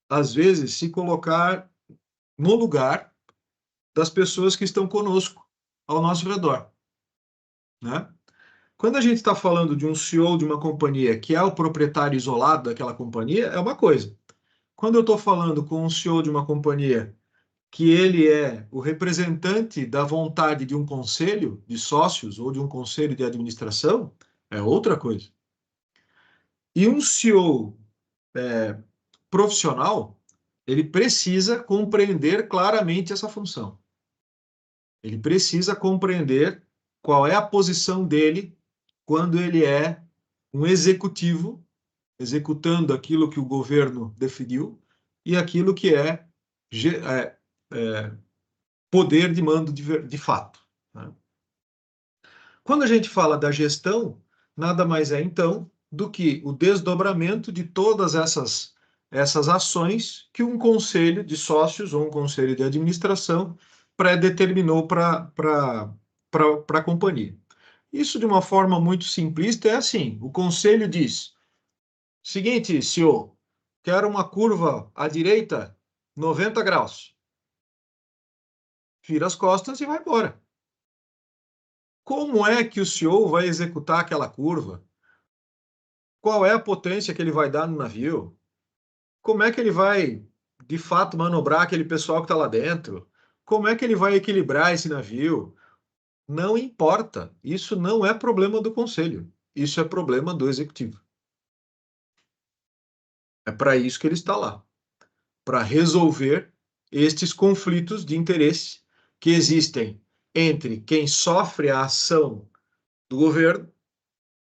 às vezes, se colocar no lugar das pessoas que estão conosco, ao nosso redor, né? Quando a gente está falando de um CEO de uma companhia que é o proprietário isolado daquela companhia, é uma coisa. Quando eu estou falando com um CEO de uma companhia que ele é o representante da vontade de um conselho de sócios ou de um conselho de administração, é outra coisa. E um CEO profissional, ele precisa compreender claramente essa função. Ele precisa compreender qual é a posição dele quando ele é um executivo, executando aquilo que o governo definiu e aquilo que é, poder de mando de fato, né? Quando a gente fala da gestão, nada mais é então do que o desdobramento de todas essas ações que um conselho de sócios ou um conselho de administração pré-determinou para a companhia. Isso, de uma forma muito simplista, é assim: o conselho diz: seguinte, senhor, quero uma curva à direita 90 graus. vira as costas e vai embora. Como é que o CEO vai executar aquela curva? Qual é a potência que ele vai dar no navio? Como é que ele vai, de fato, manobrar aquele pessoal que está lá dentro? Como é que ele vai equilibrar esse navio? Não importa. Isso não é problema do conselho. Isso é problema do executivo. É para isso que ele está lá. Para resolver estes conflitos de interesse que existem entre quem sofre a ação do governo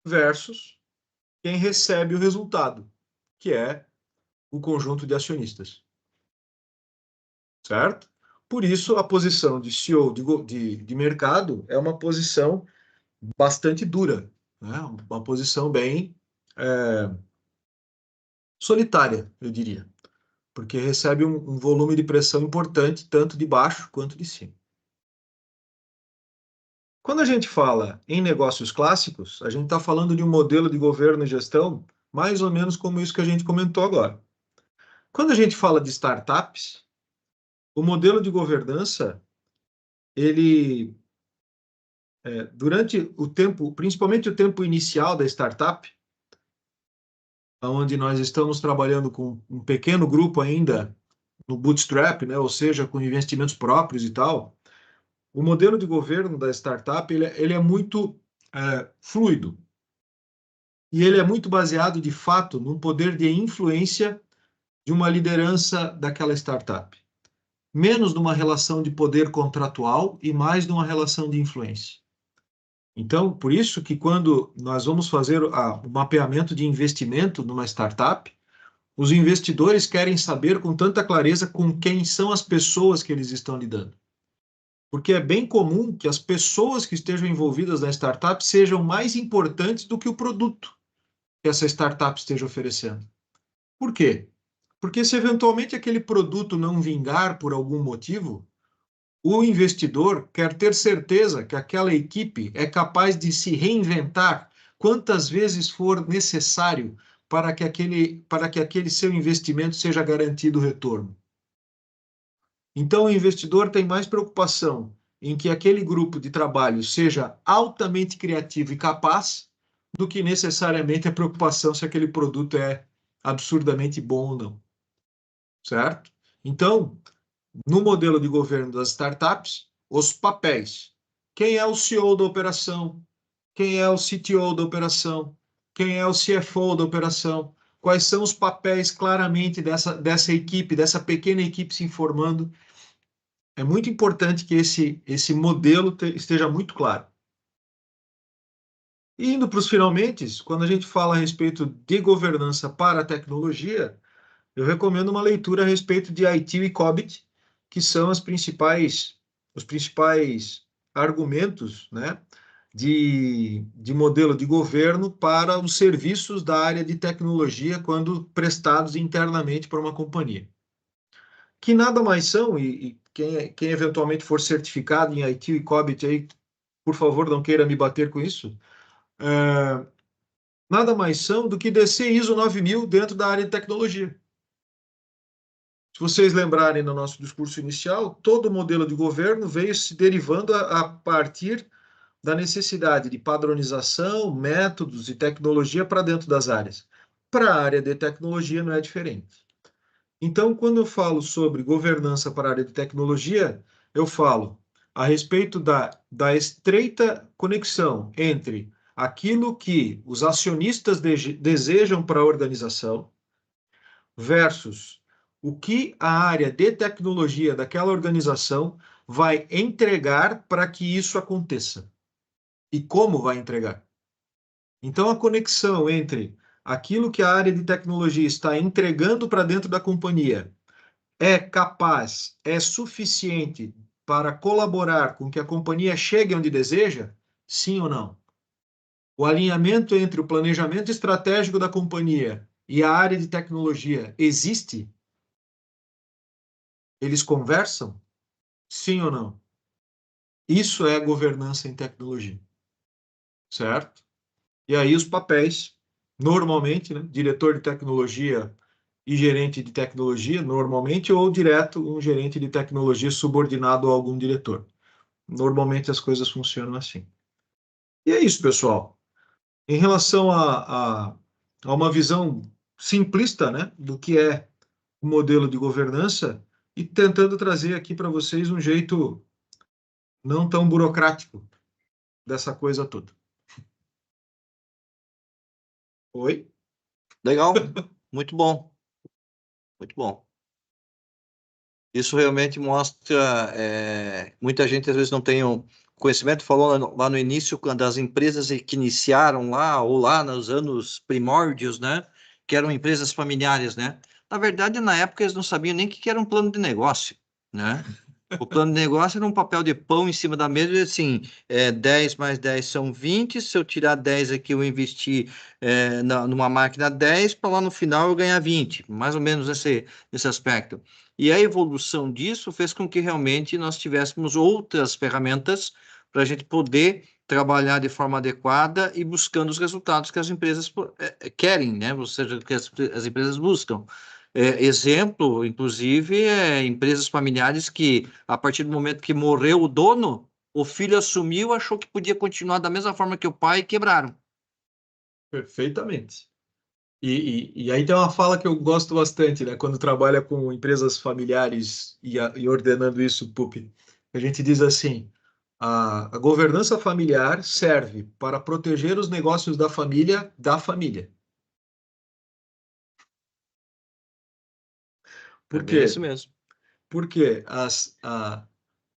versus quem recebe o resultado, que é o conjunto de acionistas. Certo? Por isso, a posição de CEO de mercado é uma posição bastante dura, né? Uma posição bem solitária, eu diria, porque recebe um volume de pressão importante, tanto de baixo quanto de cima. Quando a gente fala em negócios clássicos, a gente está falando de um modelo de governo e gestão mais ou menos como isso que a gente comentou agora. Quando a gente fala de startups, o modelo de governança, ele, durante o tempo, principalmente o tempo inicial da startup, onde nós estamos trabalhando com um pequeno grupo ainda no bootstrap, né, ou seja, com investimentos próprios e tal, o modelo de governo da startup ele é muito fluido. E ele é muito baseado, de fato, num poder de influência de uma liderança daquela startup. Menos numa relação de poder contratual e mais numa relação de influência. Então, por isso que quando nós vamos fazer o mapeamento de investimento numa startup, os investidores querem saber com tanta clareza com quem são as pessoas que eles estão lidando. Porque é bem comum que as pessoas que estejam envolvidas na startup sejam mais importantes do que o produto que essa startup esteja oferecendo. Por quê? Porque se eventualmente aquele produto não vingar por algum motivo, o investidor quer ter certeza que aquela equipe é capaz de se reinventar quantas vezes for necessário para que aquele seu investimento seja garantido o retorno. Então, o investidor tem mais preocupação em que aquele grupo de trabalho seja altamente criativo e capaz do que necessariamente a preocupação se aquele produto é absurdamente bom ou não. Certo? Então, no modelo de governo das startups, os papéis. Quem é o CEO da operação? Quem é o CTO da operação? Quem é o CFO da operação? Quais são os papéis claramente dessa equipe, dessa pequena equipe se informando? É muito importante que esse modelo esteja muito claro. E indo para os finalmente, quando a gente fala a respeito de governança para a tecnologia, eu recomendo uma leitura a respeito de ITIL e COBIT, que são os principais argumentos, né, de modelo de governo para os serviços da área de tecnologia quando prestados internamente por uma companhia. Que nada mais são, e quem eventualmente for certificado em ITIL e COBIT, aí, por favor, não queira me bater com isso, nada mais são do que DC ISO 9000 dentro da área de tecnologia. Se vocês lembrarem no nosso discurso inicial, todo o modelo de governo veio se derivando a partir da necessidade de padronização, métodos e tecnologia para dentro das áreas. Para a área de tecnologia não é diferente. Então, quando eu falo sobre governança para a área de tecnologia, eu falo a respeito da estreita conexão entre aquilo que os acionistas desejam para a organização versus o que a área de tecnologia daquela organização vai entregar para que isso aconteça e como vai entregar. Então, a conexão entre aquilo que a área de tecnologia está entregando para dentro da companhia é capaz, é suficiente para colaborar com que a companhia chegue onde deseja? Sim ou não? O alinhamento entre o planejamento estratégico da companhia e a área de tecnologia existe? Eles conversam? Sim ou não? Isso é governança em tecnologia. Certo? E aí os papéis, normalmente, né, diretor de tecnologia e gerente de tecnologia, normalmente, ou direto um gerente de tecnologia subordinado a algum diretor. Normalmente as coisas funcionam assim. E é isso, pessoal. Em relação a uma visão simplista, né, do que é o modelo de governança, e tentando trazer aqui para vocês um jeito não tão burocrático dessa coisa toda. Oi? Legal, muito bom, muito bom. Isso realmente mostra, muita gente às vezes não tem um conhecimento, falou lá no início, quando as empresas que iniciaram lá, ou lá nos anos primórdios, né, que eram empresas familiares, né? Na verdade, na época, eles não sabiam nem o que era um plano de negócio, né? O plano de negócio era um papel de pão em cima da mesa, e assim, 10 mais 10 são 20, se eu tirar 10 aqui, eu investir numa máquina 10, para lá no final eu ganhar 20, mais ou menos esse aspecto. E a evolução disso fez com que realmente nós tivéssemos outras ferramentas para a gente poder trabalhar de forma adequada e buscando os resultados que as empresas querem, né? Ou seja, que as empresas buscam. Exemplo, inclusive, empresas familiares que, a partir do momento que morreu o dono, o filho assumiu, achou que podia continuar da mesma forma que o pai e quebraram. Perfeitamente. E aí tem uma fala que eu gosto bastante, né? Quando trabalha com empresas familiares e ordenando isso, Pupi, a gente diz assim: a governança familiar serve para proteger os negócios da família da família. É Por bem quê? isso mesmo. Porque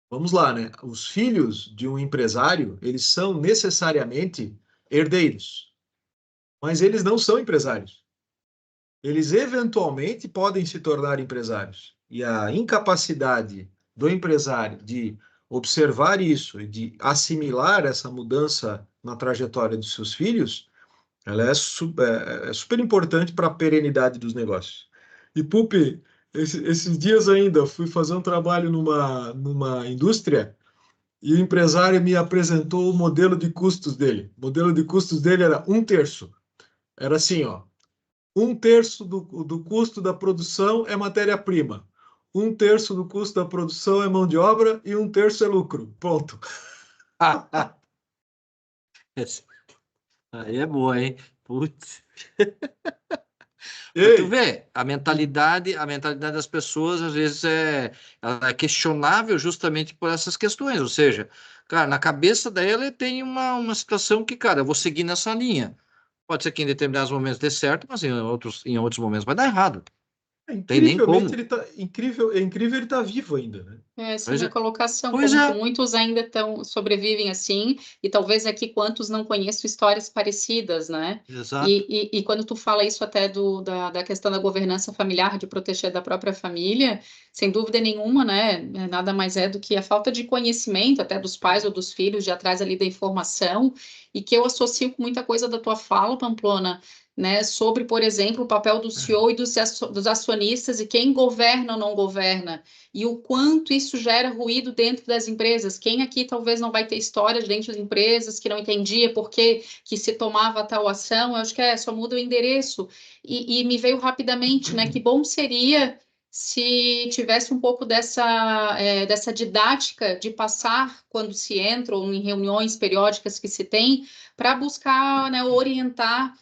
vamos lá, né? Os filhos de um empresário, eles são necessariamente herdeiros, mas eles não são empresários. Eles eventualmente podem se tornar empresários. E a incapacidade do empresário de observar isso e de assimilar essa mudança na trajetória dos seus filhos, ela é super importante para a perenidade dos negócios. E, Pupi, esses dias ainda fui fazer um trabalho numa indústria e o empresário me apresentou o modelo de custos dele. O modelo de custos dele era 1/3. Era assim, ó. 1/3 do custo da produção é matéria-prima. 1/3 do custo da produção é mão de obra e 1/3 é lucro. Ponto. Aí é boa, hein? Putz. Para tu Ei, ver, a mentalidade das pessoas às vezes ela é questionável justamente por essas questões. Ou seja, cara, na cabeça dela tem uma situação que, cara, eu vou seguir nessa linha. Pode ser que em determinados momentos dê certo, mas em outros momentos vai dar errado. Tem nem incrivelmente como. ele tá é incrível ele tá vivo ainda, né? Essa é a Pois minha é. colocação, Pois como que é. muitos ainda sobrevivem assim, e talvez aqui quantos não conheçam histórias parecidas, né? Exato. E quando tu fala isso até da questão da governança familiar, de proteger da própria família, sem dúvida nenhuma, né? Nada mais é do que a falta de conhecimento, até dos pais ou dos filhos, de atrás ali da informação, e que eu associo com muita coisa da tua fala, Pamplona, né, sobre, por exemplo, o papel do CEO e dos acionistas e quem governa ou não governa e o quanto isso gera ruído dentro das empresas. Quem aqui talvez não vai ter histórias dentro de empresas que não entendia por que se tomava tal ação, eu acho que só muda o endereço. E me veio rapidamente, né, que bom seria se tivesse um pouco dessa didática de passar quando se entra ou em reuniões periódicas que se tem, para buscar, né, orientar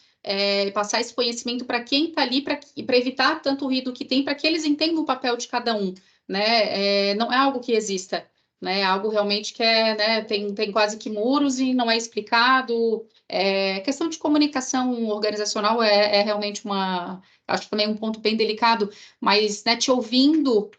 passar esse conhecimento para quem está ali, para evitar tanto ruído que tem, para que eles entendam o papel de cada um, né? Não é algo que exista, né? É algo realmente que né, tem quase que muros e não é explicado. Questão de comunicação organizacional é realmente acho também um ponto bem delicado, mas né, te ouvindo,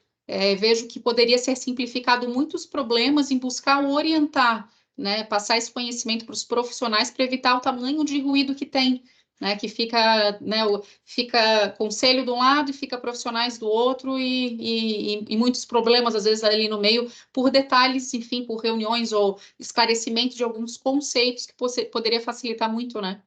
vejo que poderia ser simplificado muitos problemas em buscar orientar, né, passar esse conhecimento para os profissionais para evitar o tamanho de ruído que tem, né, que fica, né, fica conselho de um lado e fica profissionais do outro e muitos problemas, às vezes, ali no meio, por detalhes, enfim, por reuniões ou esclarecimento de alguns conceitos que poderia facilitar muito, né?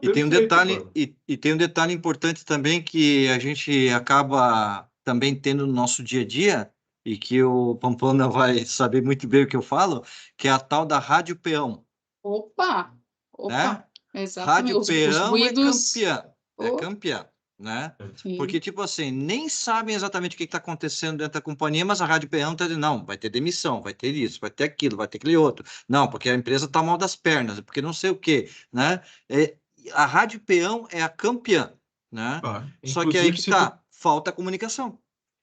E tem um Perfeito, detalhe, Pablo. e tem um detalhe importante também que a gente acaba também tendo no nosso dia a dia, e que o Pamplona vai saber muito bem o que eu falo, que é a tal da rádio peão, Opa, né? exatamente, Rádio os peão é ruídos, campeã, é campeã. né? Sim. Porque, tipo assim, nem sabem exatamente o que está acontecendo dentro da companhia, mas a Rádio Peão está dizendo, não, vai ter demissão, vai ter isso, vai ter aquilo, vai ter aquele outro. Não, porque a empresa está mal das pernas, porque não sei o quê, né? A Rádio Peão é a campeã, né? Só que aí que tá, falta comunicação.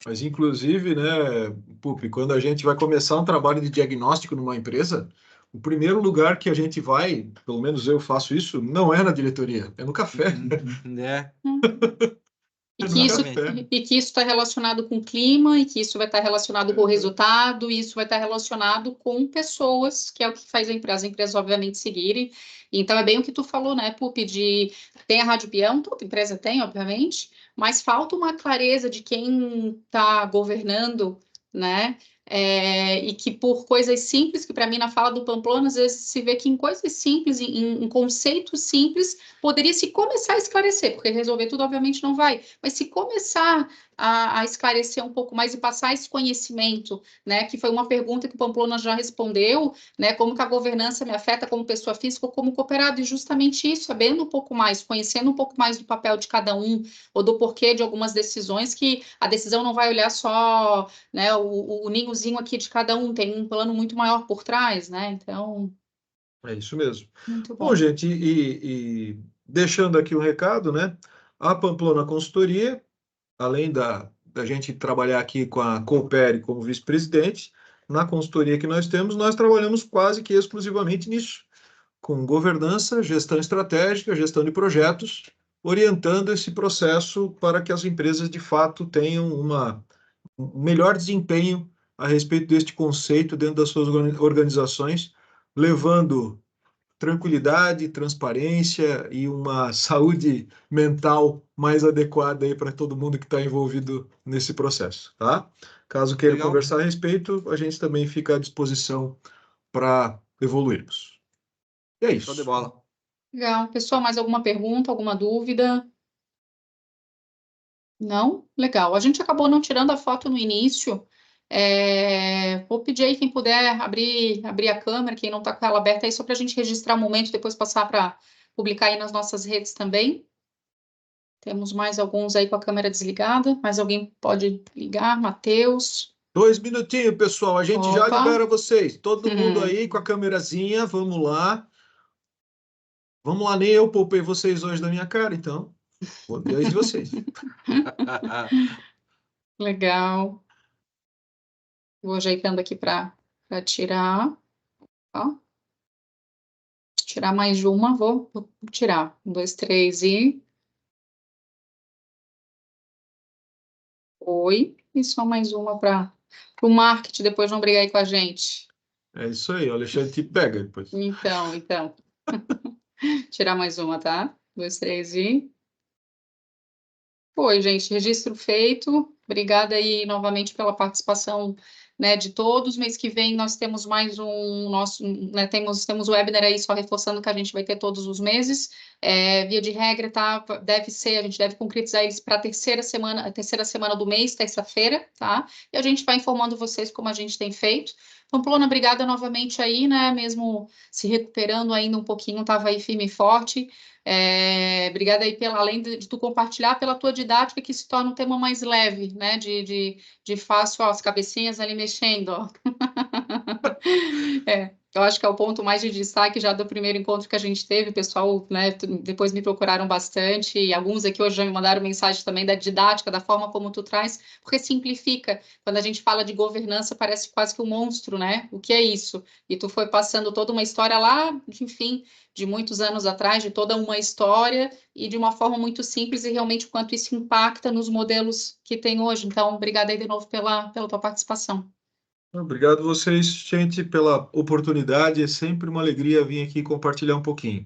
Mas, inclusive, né, Pupi, quando a gente vai começar um trabalho de diagnóstico numa empresa, o primeiro lugar que a gente vai, pelo menos eu faço isso, não é na diretoria, é no café. Né? E que isso está relacionado com o clima, e que isso vai estar relacionado com o resultado, e isso vai estar relacionado com pessoas, que é o que faz as empresas, obviamente, seguirem. Então, é bem o que tu falou, né, Pupi, tem a Rádio Peão, toda empresa tem, obviamente, mas falta uma clareza de quem está governando, né, e que por coisas simples, que para mim na fala do Pamplona, às vezes se vê que em coisas simples, em conceitos simples, poderia se começar a esclarecer, porque resolver tudo obviamente não vai, mas se começar a esclarecer um pouco mais e passar esse conhecimento, né, que foi uma pergunta que o Pamplona já respondeu, né, como que a governança me afeta como pessoa física ou como cooperado, e justamente isso, sabendo um pouco mais, conhecendo um pouco mais do papel de cada um, ou do porquê de algumas decisões, que a decisão não vai olhar só, né, o ninhozinho aqui de cada um, tem um plano muito maior por trás, né, então... É isso mesmo. Muito Bom, gente, e deixando aqui um recado, né, a Pamplona Consultoria, além da gente trabalhar aqui com a Coopere como vice-presidente, na consultoria que nós temos, nós trabalhamos quase que exclusivamente nisso, com governança, gestão estratégica, gestão de projetos, orientando esse processo para que as empresas, de fato, tenham um melhor desempenho a respeito deste conceito dentro das suas organizações, levando tranquilidade, transparência e uma saúde mental mais adequada aí para todo mundo que está envolvido nesse processo, tá? Caso queira conversar a respeito, a gente também fica à disposição para evoluirmos. E é isso. Show de bola. Legal. Pessoal, mais alguma pergunta, alguma dúvida? Não? Legal. A gente acabou não tirando a foto no início. Vou pedir aí quem puder abrir a câmera, quem não está com ela aberta aí, só para a gente registrar o momento e depois passar para publicar aí nas nossas redes também. Temos mais alguns aí com a câmera desligada. Mais alguém pode ligar? Matheus. 2 minutinhos, pessoal. A gente já Opa. libera vocês. Todo mundo aí com a câmerazinha. Vamos lá. Vamos lá, nem eu poupei vocês hoje da minha cara, então. Vou ver de vocês. Legal. Vou ajeitando aqui para tirar. Ó. Tirar mais de uma, vou tirar. 1, 2, 3 e... Oi. E só mais uma para o marketing depois não brigar aí com a gente. É isso aí, o Alexandre te pega depois. Então. Tirar mais uma, tá? 2, 3 e... Foi, gente, registro feito. Obrigada aí novamente pela participação, né, de todos. Mês que vem nós temos mais né, temos o webinar aí, só reforçando que a gente vai ter todos os meses. Via de regra, tá? A gente deve concretizar eles para a terceira semana do mês, terça-feira, tá? E a gente vai informando vocês como a gente tem feito. Pamplona, obrigada novamente aí, né? Mesmo se recuperando ainda um pouquinho, estava aí firme e forte. Obrigada aí além de tu compartilhar, pela tua didática, que se torna um tema mais leve, né? De fácil, ó, as cabecinhas ali mexendo, ó. Eu acho que é o ponto mais de destaque já do primeiro encontro que a gente teve. O pessoal, né, depois me procuraram bastante, e alguns aqui hoje já me mandaram mensagem também da didática, da forma como tu traz, porque simplifica. Quando a gente fala de governança, parece quase que um monstro, né? O que é isso? E tu foi passando toda uma história lá, enfim, de muitos anos atrás, de toda uma história, e de uma forma muito simples, e realmente o quanto isso impacta nos modelos que tem hoje. Então, obrigada aí de novo pela tua participação. Obrigado vocês, gente, pela oportunidade. É sempre uma alegria vir aqui compartilhar um pouquinho.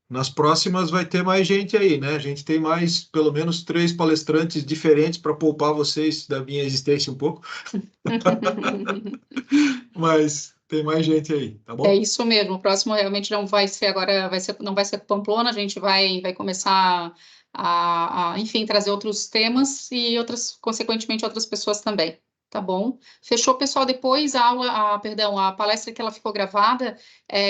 Nas próximas vai ter mais gente aí, né? A gente tem mais, pelo menos 3 palestrantes diferentes para poupar vocês da minha existência um pouco. Mas tem mais gente aí, tá bom? É isso mesmo. O próximo realmente não vai ser agora, não vai ser Pamplona, a gente vai começar enfim, trazer outros temas e consequentemente, outras pessoas também. Tá bom? Fechou, pessoal? Depois a palestra que ela ficou gravada,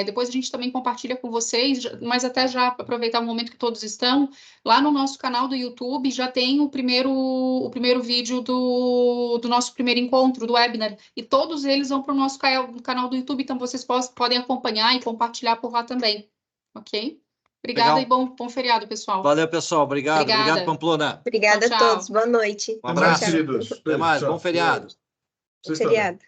depois a gente também compartilha com vocês, mas até já aproveitar o momento que todos estão, lá no nosso canal do YouTube já tem o primeiro vídeo do nosso primeiro encontro, do webinar, e todos eles vão para o nosso canal do YouTube, então vocês podem acompanhar e compartilhar por lá também, ok? Obrigada. Legal. E bom feriado, pessoal. Valeu, pessoal. Obrigado. Obrigada. Obrigado, Pamplona. Obrigada Tchau, a tchau. todos. Boa noite. Um abraço. Queridos. Até mais. Tchau. Bom feriado. Vocês também. Feriado.